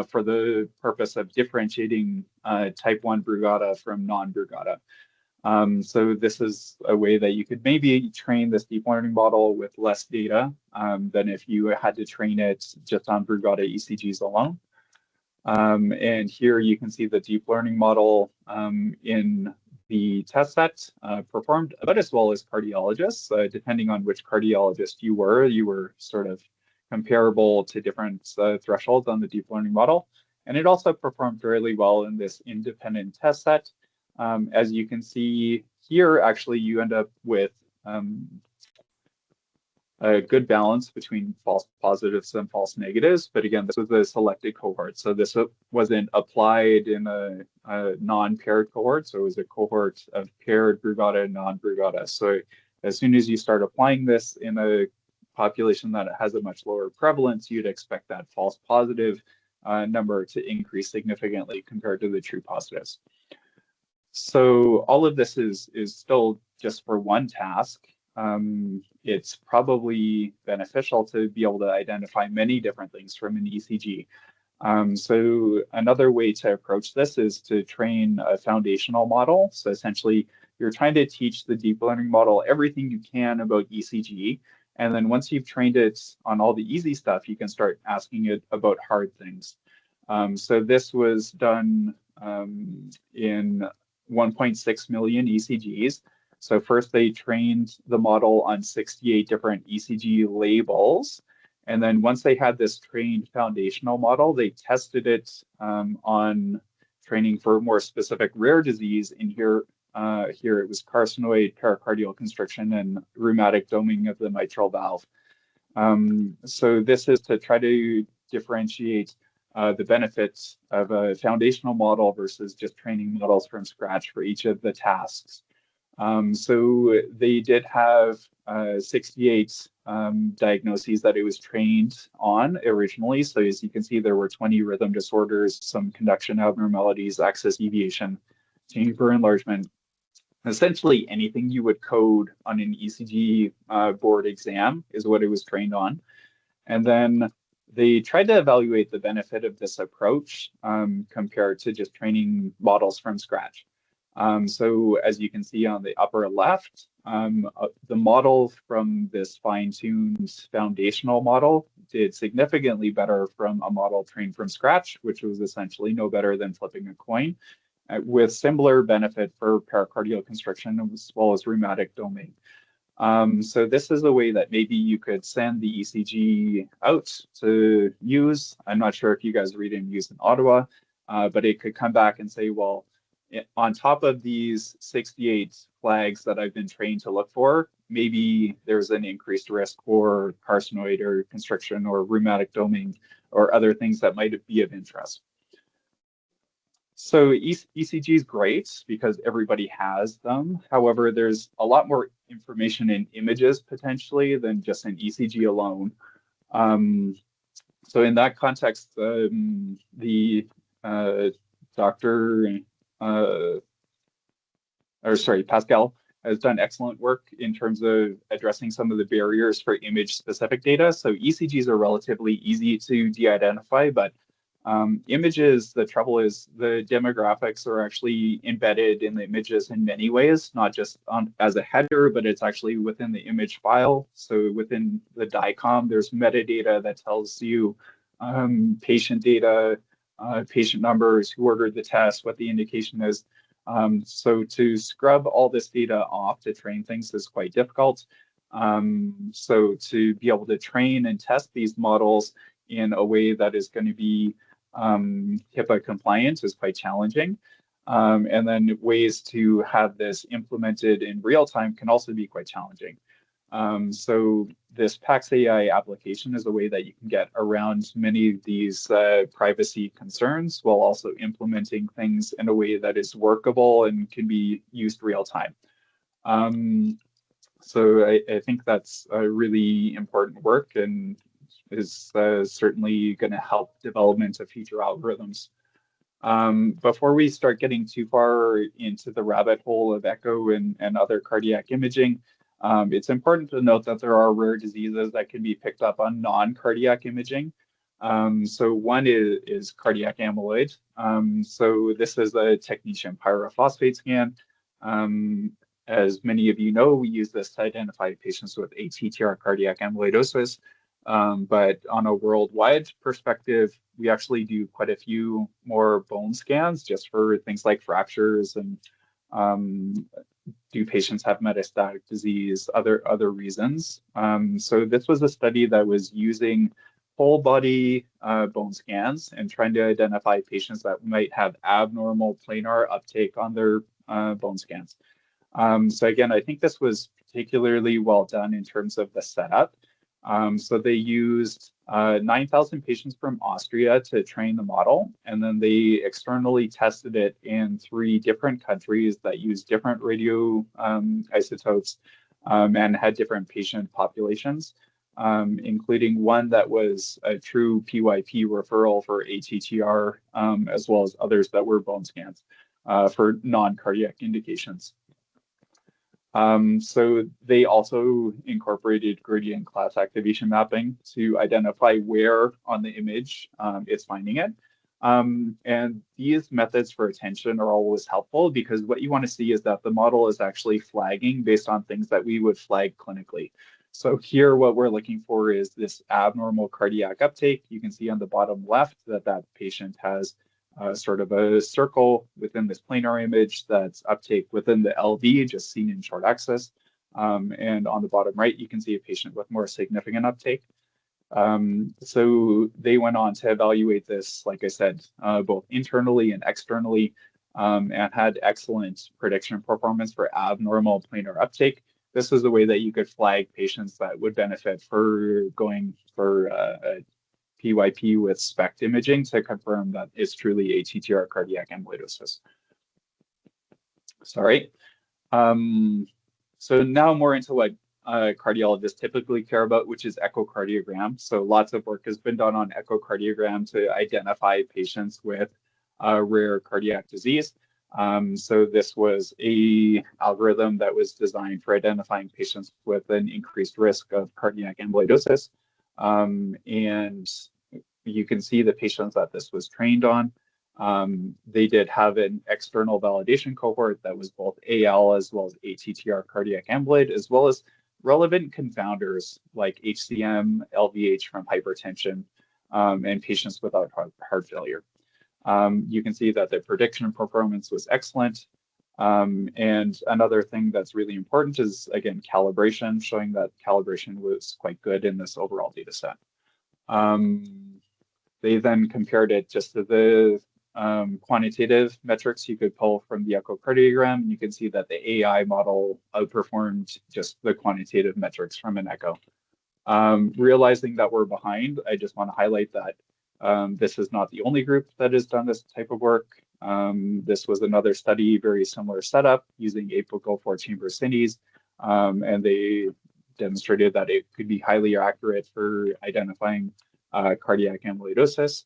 Speaker 3: for the purpose of differentiating type 1 Brugada from non-Brugada. So this is a way that you could maybe train this deep learning model with less data than if you had to train it just on Brugada ECGs alone. And here you can see the deep learning model in the test set performed about as well as cardiologists. Depending on which cardiologist you were sort of comparable to different thresholds on the deep learning model. And it also performed fairly well in this independent test set. As you can see here, actually, you end up with a good balance between false positives and false negatives. But again, this was a selected cohort. So this wasn't applied in a non-paired cohort. So it was a cohort of paired Brugada and non-Brugada. So as soon as you start applying this in a population that has a much lower prevalence, you'd expect that false positive number to increase significantly compared to the true positives. So all of this is still just for one task. It's probably beneficial to be able to identify many different things from an ECG. So another way to approach this is to train a foundational model. So essentially, you're trying to teach the deep learning model everything you can about ECG. And then once you've trained it on all the easy stuff, you can start asking it about hard things. So this was done in 1.6 million ECGs. So first they trained the model on 68 different ECG labels. And then once they had this trained foundational model, they tested it on training for more specific rare disease. And here it was carcinoid pericardial constriction and rheumatic doming of the mitral valve. So this is to try to differentiate the benefits of a foundational model versus just training models from scratch for each of the tasks. So they did have 68 diagnoses that it was trained on originally. So as you can see, there were 20 rhythm disorders, some conduction abnormalities, axis deviation, chamber enlargement, essentially anything you would code on an ECG board exam is what it was trained on. And then they tried to evaluate the benefit of this approach compared to just training models from scratch. So as you can see on the upper left, the model from this fine-tuned foundational model did significantly better from a model trained from scratch, which was essentially no better than flipping a coin, with similar benefit for pericardial constriction as well as rheumatic doming. So this is a way that maybe you could send the ECG out to use. I'm not sure if you guys read and use in Ottawa, but it could come back and say, well, on top of these 68 flags that I've been trained to look for, maybe there's an increased risk for carcinoid or constriction or rheumatic doming or other things that might be of interest. So ECG is great because everybody has them. However, there's a lot more information in images potentially than just an ECG alone. So in that context, Pascal has done excellent work in terms of addressing some of the barriers for image-specific data. So ECGs are relatively easy to de-identify, but images, the trouble is the demographics are actually embedded in the images in many ways, not just as a header, but it's actually within the image file. So within the DICOM, there's metadata that tells you patient data, patient numbers, who ordered the test, what the indication is. So to scrub all this data off to train things is quite difficult. So to be able to train and test these models in a way that is going to be HIPAA compliant is quite challenging. And then ways to have this implemented in real time can also be quite challenging. So this PAX AI application is a way that you can get around many of these privacy concerns while also implementing things in a way that is workable and can be used real time. So I think that's a really important work and is certainly going to help development of future algorithms. Before we start getting too far into the rabbit hole of echo and other cardiac imaging, it's important to note that there are rare diseases that can be picked up on non-cardiac imaging. So one is cardiac amyloid. So this is a technetium pyrophosphate scan. As many of you know, we use this to identify patients with ATTR cardiac amyloidosis. But on a worldwide perspective, we actually do quite a few more bone scans just for things like fractures and do patients have metastatic disease, other reasons. So this was a study that was using whole body bone scans and trying to identify patients that might have abnormal planar uptake on their bone scans. So again, I think this was particularly well done in terms of the setup. So they used 9,000 patients from Austria to train the model, and then they externally tested it in 3 different countries that use different radio isotopes and had different patient populations, including one that was a true PYP referral for ATTR, as well as others that were bone scans for non-cardiac indications. So they also incorporated gradient class activation mapping to identify where on the image it's finding it. And these methods for attention are always helpful because what you want to see is that the model is actually flagging based on things that we would flag clinically. So here what we're looking for is this abnormal cardiac uptake. You can see on the bottom left that that patient has sort of a circle within this planar image that's uptake within the LV, just seen in short axis. And on the bottom right, you can see a patient with more significant uptake. So they went on to evaluate this, like I said, both internally and externally, and had excellent prediction performance for abnormal planar uptake. This is a way that you could flag patients that would benefit for going for a PYP with SPECT imaging to confirm that it's truly ATTR cardiac amyloidosis. Sorry. So now more into what cardiologists typically care about, which is echocardiogram. So lots of work has been done on echocardiogram to identify patients with rare cardiac disease. So this was a algorithm that was designed for identifying patients with an increased risk of cardiac amyloidosis. And you can see the patients that this was trained on. They did have an external validation cohort that was both AL as well as ATTR cardiac amyloid, as well as relevant confounders like HCM, LVH from hypertension, and patients without heart failure. You can see that the prediction performance was excellent. And another thing that's really important is, again, calibration, showing that calibration was quite good in this overall data set. They then compared it just to the quantitative metrics you could pull from the echocardiogram. You can see that the AI model outperformed just the quantitative metrics from an echo. Realizing that we're behind, I just want to highlight that this is not the only group that has done this type of work. This was another study, very similar setup, using apical 4-chamber CINEs, and they demonstrated that it could be highly accurate for identifying cardiac amyloidosis.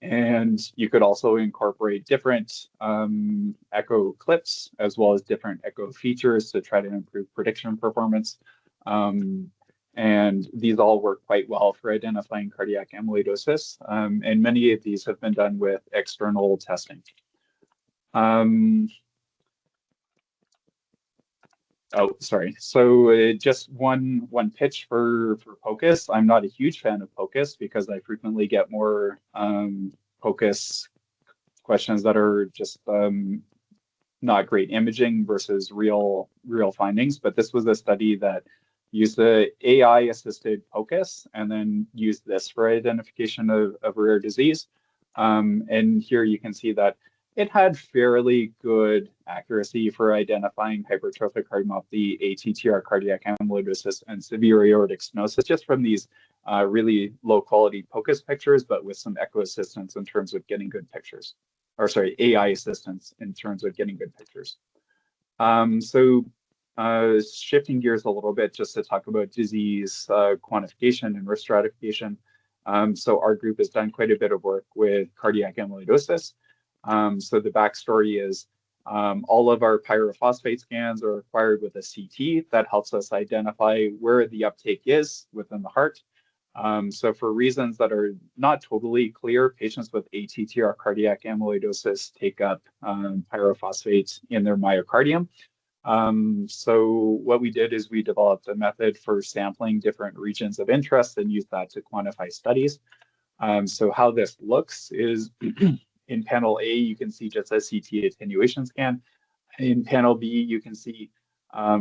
Speaker 3: And you could also incorporate different echo clips as well as different echo features to try to improve prediction performance. And these all work quite well for identifying cardiac amyloidosis. And many of these have been done with external testing. Oh, sorry. So just one pitch for POCUS. I'm not a huge fan of POCUS because I frequently get more POCUS questions that are just not great imaging versus real findings. But this was a study that used the AI-assisted POCUS and then used this for identification of rare disease. And here you can see that it had fairly good accuracy for identifying hypertrophic cardiomyopathy, ATTR cardiac amyloidosis, and severe aortic stenosis, just from these really low-quality POCUS pictures, but with some echo assistance in terms of getting good pictures. Or sorry, AI assistance in terms of getting good pictures. So shifting gears a little bit just to talk about disease quantification and risk stratification. So our group has done quite a bit of work with cardiac amyloidosis. So the backstory is all of our pyrophosphate scans are acquired with a CT that helps us identify where the uptake is within the heart. So for reasons that are not totally clear, patients with ATTR cardiac amyloidosis take up pyrophosphates in their myocardium. So what we did is we developed a method for sampling different regions of interest and used that to quantify studies. So how this looks is in panel A, you can see just a CT attenuation scan. In panel B, you can see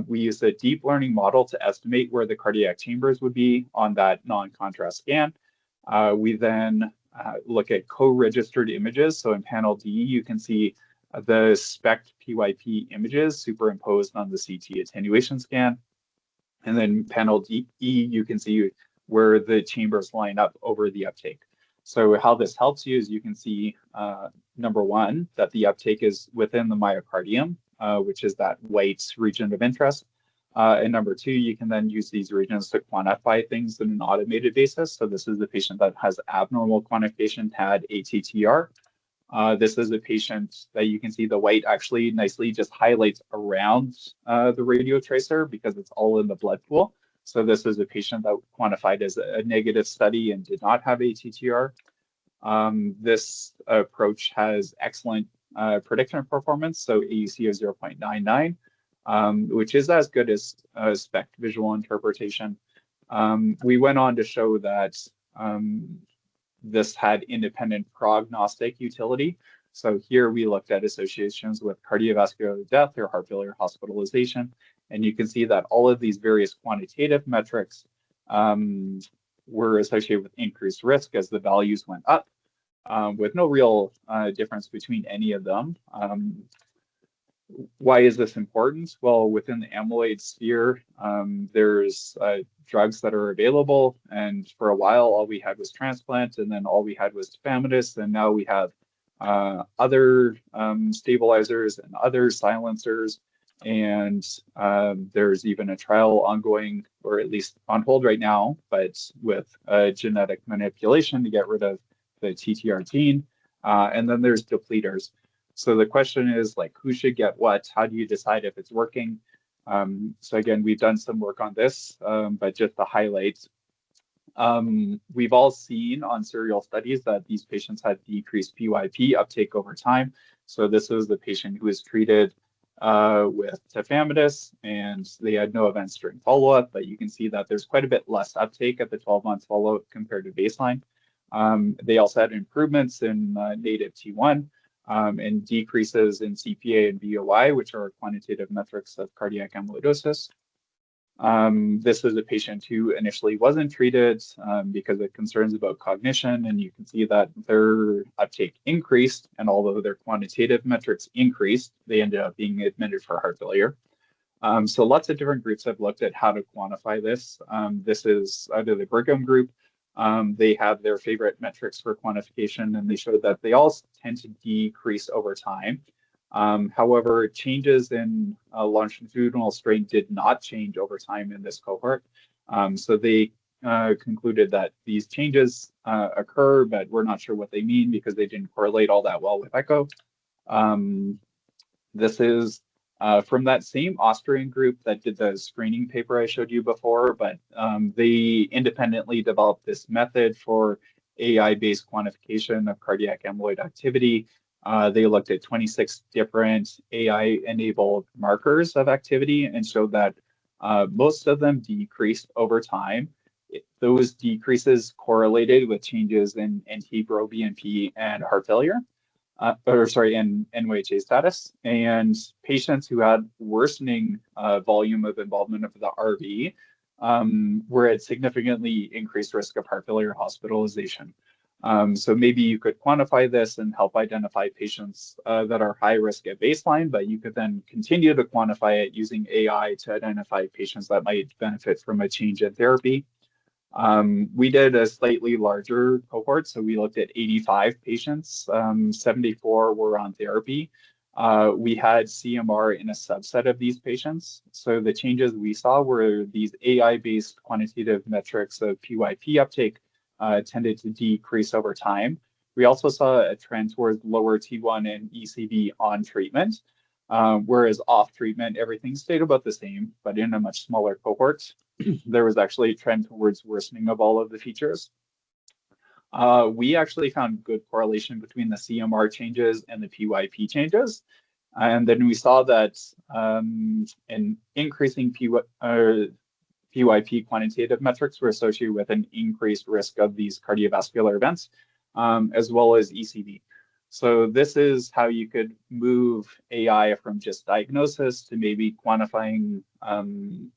Speaker 3: we used a deep learning model to estimate where the cardiac chambers would be on that non-contrast scan. We then look at co-registered images. So in panel D, you can see the SPECT PYP images superimposed on the CT attenuation scan. And then panel D, you can see where the chambers line up over the uptake. So how this helps you is you can see, number one, that the uptake is within the myocardium, which is that white region of interest. And number two, you can then use these regions to quantify things in an automated basis. So this is the patient that has abnormal quantification, had ATTR. This is a patient that you can see the white actually nicely just highlights around the radiotracer because it's all in the blood pool. So this is a patient that quantified as a negative study and did not have ATTR. This approach has excellent prediction performance, so AUC of 0.99, which is as good as SPECT visual interpretation. We went on to show that this had independent prognostic utility. So here we looked at associations with cardiovascular death or heart failure hospitalization. And you can see that all of these various quantitative metrics were associated with increased risk as the values went up, with no real difference between any of them. Why is this important? Well, within the amyloid sphere, there's drugs that are available, and for a while all we had was transplant, and then all we had was tafamidis, and now we have other stabilizers and other silencers, and there's even a trial ongoing, or at least on hold right now, but with genetic manipulation to get rid of the TTR gene, and then there's depleters. So the question is, like, who should get what? How do you decide if it's working? So again, we've done some work on this, but just to highlight, we've all seen on serial studies that these patients had decreased PYP uptake over time. So this is the patient who was treated with tafamidis, and they had no events during follow-up, but you can see that there's quite a bit less uptake at the 12-month follow-up compared to baseline. They also had improvements in native T1, and decreases in CPA and VOI, which are quantitative metrics of cardiac amyloidosis. This is a patient who initially wasn't treated because of concerns about cognition, and you can see that their uptake increased, and although their quantitative metrics increased, they ended up being admitted for heart failure. So lots of different groups have looked at how to quantify this. This is out of the Brigham group. They have their favorite metrics for quantification, and they showed that they all tend to decrease over time. However, changes in longitudinal strain did not change over time in this cohort. So they concluded that these changes occur, but we're not sure what they mean because they didn't correlate all that well with echo. This is from that same Austrian group that did the screening paper I showed you before, but they independently developed this method for AI-based quantification of cardiac amyloid activity. They looked at 26 different AI-enabled markers of activity and showed that most of them decreased over time. Those decreases correlated with changes in NT-proBNP and heart failure. And NYHA status, and patients who had worsening volume of involvement of the RV were at significantly increased risk of heart failure hospitalization. So maybe you could quantify this and help identify patients that are high risk at baseline, but you could then continue to quantify it using AI to identify patients that might benefit from a change in therapy. We did a slightly larger cohort, so we looked at 85 patients. 74 were on therapy. We had CMR in a subset of these patients. So the changes we saw were these AI-based quantitative metrics of PYP uptake tended to decrease over time. We also saw a trend towards lower T1 and ECV on treatment, whereas off treatment, everything stayed about the same, but in a much smaller cohort. There was actually a trend towards worsening of all of the features. We actually found good correlation between the CMR changes and the PYP changes. And then we saw that an increasing PYP quantitative metrics were associated with an increased risk of these cardiovascular events, as well as ECV. So this is how you could move AI from just diagnosis to maybe quantifying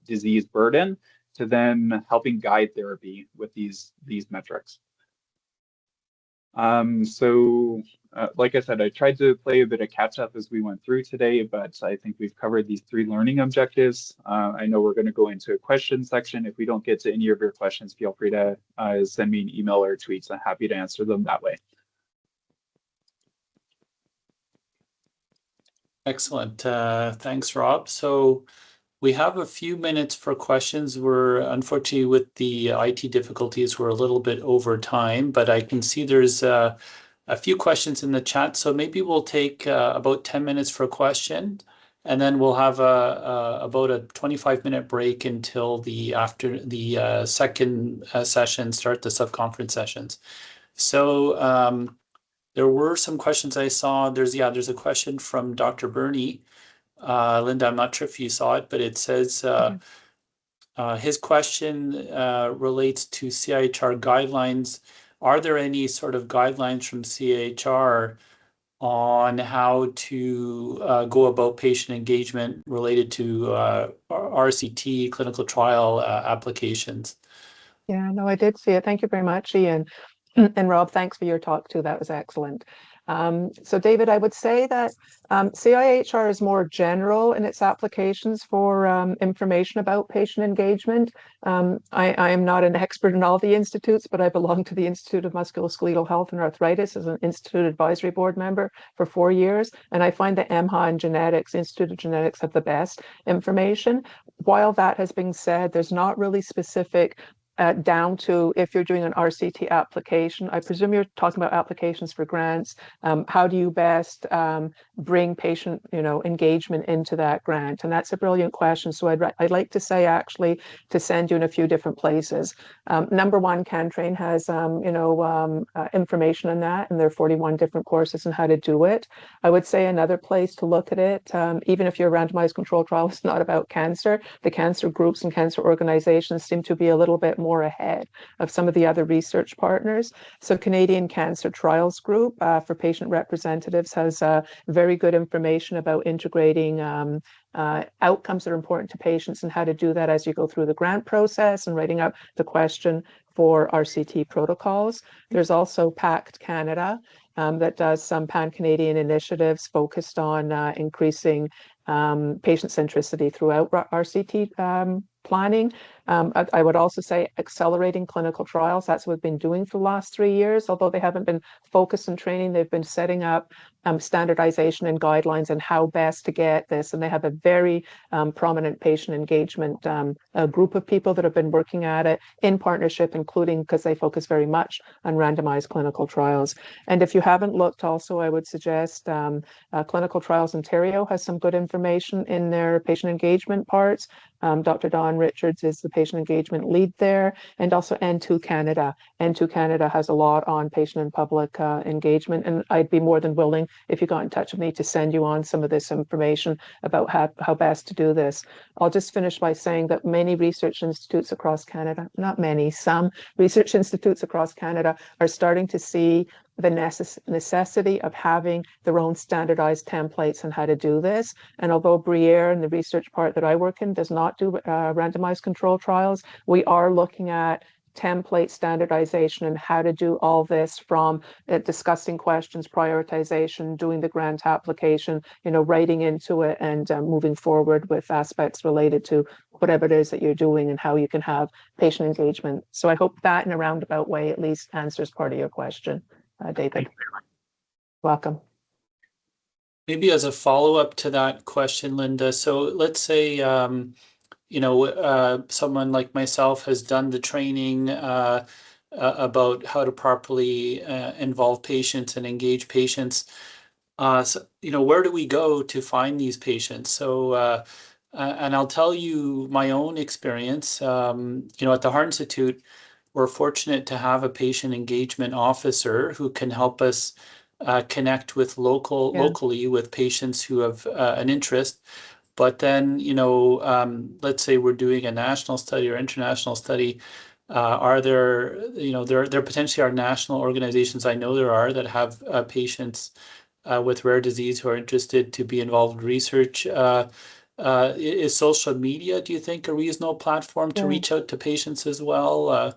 Speaker 3: disease burden to then helping guide therapy with these metrics. Like I said, I tried to play a bit of catch up as we went through today, but I think we've covered these 3 learning objectives. I know we're going to go into a question section. If we don't get to any of your questions, feel free to send me an email or a tweet. I'm happy to answer them that way.
Speaker 1: Excellent. Thanks, Rob. So we have a few minutes for questions. We're unfortunately with the IT difficulties, we're a little bit over time, but I can see there's a few questions in the chat. So maybe we'll take about 10 minutes for a question, and then we'll have about a 25-minute break until after the second session, start the sub-conference sessions. So there were some questions I saw. There's a question from Dr. Burney. Linda, I'm not sure if you saw it, but it says his question relates to CIHR guidelines. are there any sort of guidelines from CHR on how to go about patient engagement related to RCT clinical trial applications?
Speaker 2: Yeah, no, I did see it. Thank you very much, Ian. And Rob, thanks for your talk too. That was excellent. So David, I would say that CIHR is more general in its applications for information about patient engagement. I am not an expert in all the institutes, but I belong to the Institute of Musculoskeletal Health and Arthritis as an Institute Advisory Board member for 4 years. And I find that EMHA and Genetics, Institute of Genetics, have the best information. While that has been said, there's not really specific down to if you're doing an RCT application. I presume you're talking about applications for grants. How do you best bring patient, engagement into that grant? And that's a brilliant question. So I'd like to say actually to send you in a few different places. Number one, CANTRAIN has information on that, and there are 41 different courses on how to do it. I would say another place to look at it, even if your randomized control trial is not about cancer, the cancer groups and cancer organizations seem to be a little bit more ahead of some of the other research partners. So Canadian Cancer Trials Group for patient representatives has very good information about integrating outcomes that are important to patients and how to do that as you go through the grant process and writing up the question for RCT protocols. There's also PACT Canada that does some pan-Canadian initiatives focused on increasing patient centricity throughout RCT planning. I would also say accelerating clinical trials. That's what we've been doing for the last 3 years. Although they haven't been focused on training, they've been setting up standardization and guidelines and how best to get this. And they have a very prominent patient engagement group of people that have been working at it in partnership, including because they focus very much on randomized clinical trials. And if you haven't looked also, I would suggest Clinical Trials Ontario has some good information in their patient engagement parts. Dr. Don Richards is the patient engagement lead there, and also N2 Canada. N2 Canada has a lot on patient and public engagement, and I'd be more than willing, if you got in touch with me, to send you on some of this information about how best to do this. I'll just finish by saying that many research institutes across Canada, not many, some research institutes across Canada are starting to see the necessity of having their own standardized templates on how to do this. And although Briere and the research part that I work in does not do randomized control trials, we are looking at template standardization and how to do all this, from discussing questions, prioritization, doing the grant application, writing into it, and moving forward with aspects related to whatever it is that you're doing and how you can have patient engagement. So I hope that in a roundabout way at least answers part of your question, David. Welcome.
Speaker 1: Maybe as a follow-up to that question, Linda, so let's say someone like myself has done the training about how to properly involve patients and engage patients. So, where do we go to find these patients? So, and I'll tell you my own experience. At the Heart Institute, we're fortunate to have a patient engagement officer who can help us connect with locally with patients who have an interest. But then, let's say we're doing a national study or international study. Are there, there potentially are national organizations, I know there are, that have patients with rare disease who are interested to be involved in research. Is social media, do you think, a reasonable platform to reach out to patients as well?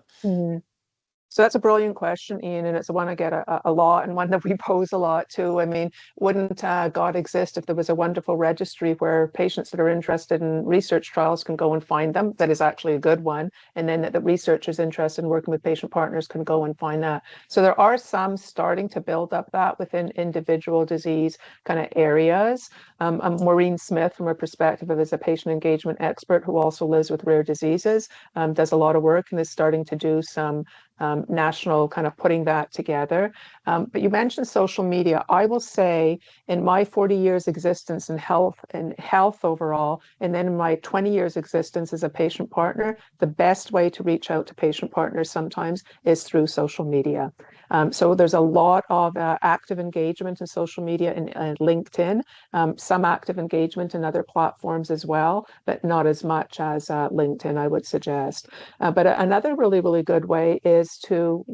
Speaker 2: So that's a brilliant question, Ian, and it's one I get a lot, and one that we pose a lot too. I mean, wouldn't God exist if there was a wonderful registry where patients that are interested in research trials can go and find them? That is actually a good one. And then that the researchers interested in working with patient partners can go and find that. So there are some starting to build up that within individual disease kind of areas. Maureen Smith, from her perspective as a patient engagement expert who also lives with rare diseases, does a lot of work and is starting to do some national kind of putting that together. But you mentioned social media. I will say in my 40 years existence in health overall, and then in my 20 years existence as a patient partner, the best way to reach out to patient partners sometimes is through social media. So there's a lot of active engagement in social media and LinkedIn, some active engagement in other platforms as well, but not as much as LinkedIn, I would suggest. But another really, really good way is to,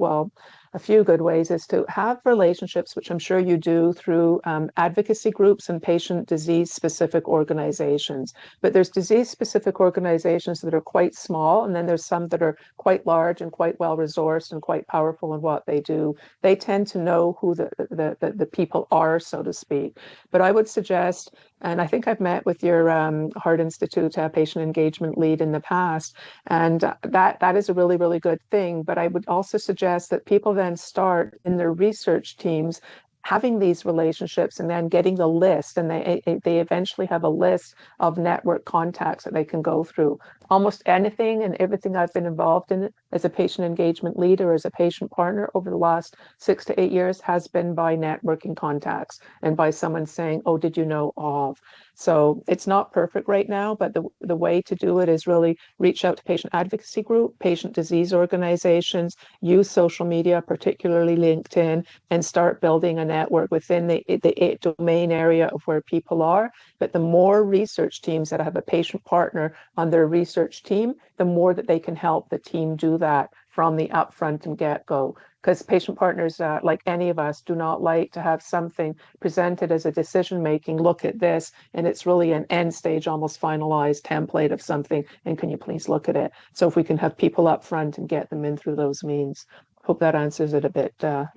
Speaker 2: a few good ways is to have relationships, which I'm sure you do through advocacy groups and patient disease specific organizations. But there's disease specific organizations that are quite small, and then there's some that are quite large and quite well resourced and quite powerful in what they do. They tend to know who the people are, so to speak. But I would suggest, and I think I've met with your Heart Institute patient engagement lead in the past, and that is a really, really good thing. But I would also suggest that people then start in their research teams having these relationships and then getting the list, and they eventually have a list of network contacts that they can go through. Almost anything and everything I've been involved in as a patient engagement leader, as a patient partner over the last 6 to 8 years has been by networking contacts and by someone saying, oh, did you know of? So it's not perfect right now, but the way to do it is really reach out to patient advocacy group, patient disease organizations, use social media, particularly LinkedIn, and start building a network within the domain area of where people are. But the more research teams that have a patient partner on their research team, the more that they can help the team do that from the upfront and get-go. Because patient partners, like any of us, do not like to have something presented as a decision-making, look at this, and it's really an end stage, almost finalized template of something, and can you please look at it? So if we can have people up front and get them in through those means. Hope that answers it a bit,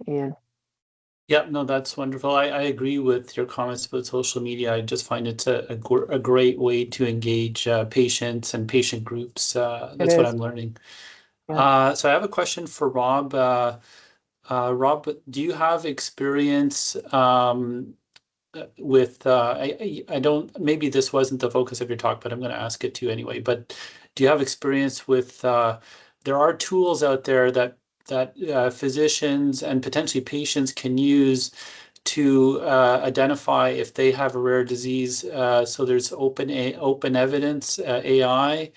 Speaker 2: Ian.
Speaker 1: Yeah, no, that's wonderful. I agree with your comments about social media. I just find it's a great way to engage patients and patient groups. That's what I'm learning.
Speaker 2: Yeah.
Speaker 1: So I have a question for Rob. Rob, do you have experience with, I don't, maybe this wasn't the focus of your talk, but I'm going to ask it to you anyway. But do you have experience with, there are tools out there that physicians and potentially patients can use to identify if they have a rare disease. So there's open evidence, AI.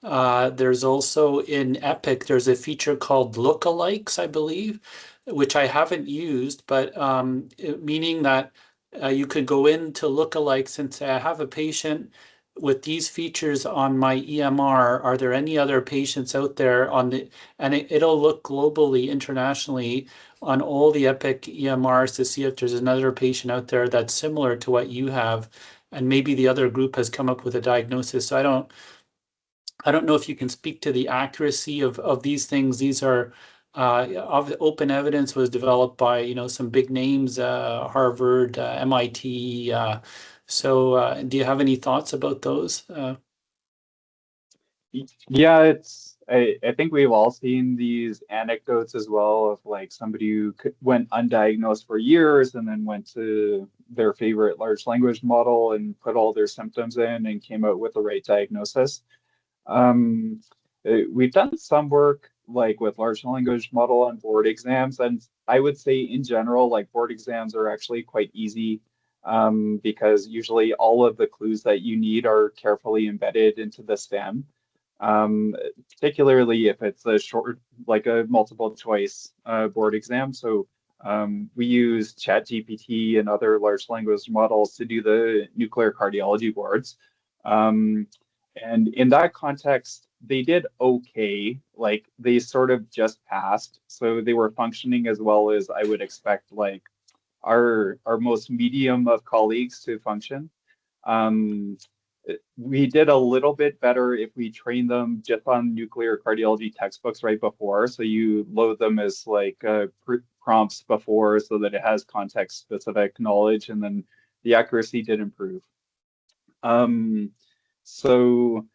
Speaker 1: There's also in Epic, there's a feature called lookalikes, I believe, which I haven't used, but meaning that you could go into lookalikes and say, I have a patient with these features on my EMR. Are there any other patients out there on the, and it'll look globally, internationally on all the Epic EMRs to see if there's another patient out there that's similar to what you have. And maybe the other group has come up with a diagnosis. So I don't know if you can speak to the accuracy of these things. These are open evidence was developed by some big names, Harvard, MIT. So do you have any thoughts about those?
Speaker 3: Yeah, I think we've all seen these anecdotes as well of like somebody who went undiagnosed for years and then went to their favorite large language model and put all their symptoms in and came out with the right diagnosis. We've done some work like with large language model on board exams, and I would say in general, like board exams are actually quite easy because usually all of the clues that you need are carefully embedded into the stem. Particularly if it's a short, like a multiple choice board exam. So we use ChatGPT and other large language models to do the nuclear cardiology boards. And in that context, they did okay, like they sort of just passed. So they were functioning as well as I would expect like our most medium of colleagues to function. We did a little bit better if we trained them just on nuclear cardiology textbooks right before. So you load them as like prompts before so that it has context specific knowledge, and then the accuracy did improve. So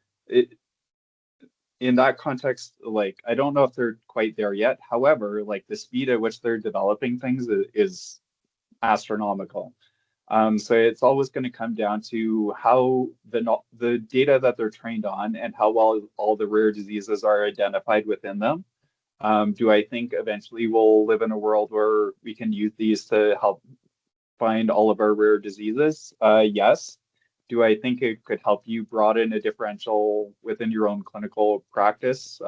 Speaker 3: in that context, like, I don't know if they're quite there yet. However, like the speed at which they're developing things is astronomical. So it's always going to come down to how the data that they're trained on and how well all the rare diseases are identified within them. Do I think eventually we'll live in a world where we can use these to help find all of our rare diseases? Yes. Do I think it could help you broaden a differential within your own clinical practice?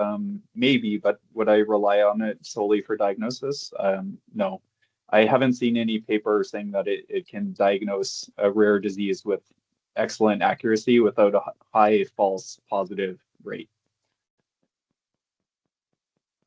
Speaker 3: Maybe, but would I rely on it solely for diagnosis? No. I haven't seen any paper saying that it can diagnose a rare disease with excellent accuracy without a high false positive rate.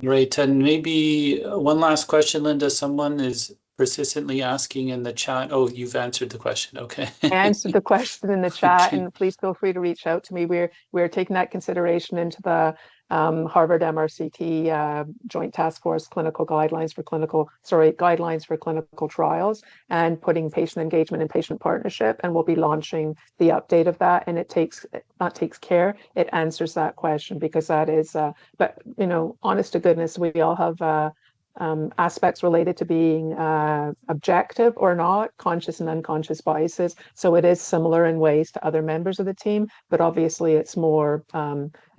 Speaker 1: Great. And maybe one last question, Linda. Someone is persistently asking in the chat. Oh, you've answered the question. Okay.
Speaker 2: Answered the question in the chat,
Speaker 1: Okay.
Speaker 2: and please feel free to reach out to me. We're taking that consideration into the Harvard MRCT Joint Task Force clinical guidelines for clinical trials, and putting patient engagement and patient partnership. And we'll be launching the update of that. And it answers that question, because that is, but you know, honest to goodness, we all have aspects related to being objective or not, conscious and unconscious biases. So it is similar in ways to other members of the team, but obviously it's more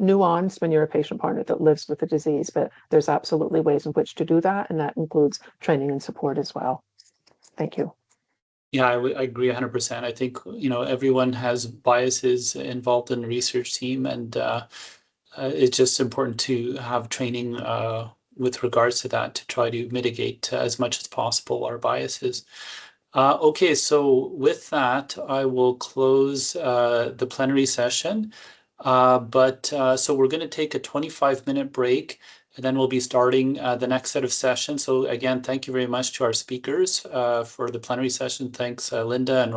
Speaker 2: nuanced when you're a patient partner that lives with the disease. But there's absolutely ways in which to do that, and that includes training and support as well. Thank you.
Speaker 1: Yeah, I agree 100%. I think, you know, everyone has biases involved in the research team, and it's just important to have training with regards to that to try to mitigate as much as possible our biases. Okay, so with that, I will close the plenary session. So we're going to take a 25-minute break, and then we'll be starting the next set of sessions. So again, thank you very much to our speakers for the plenary session. Thanks, Linda and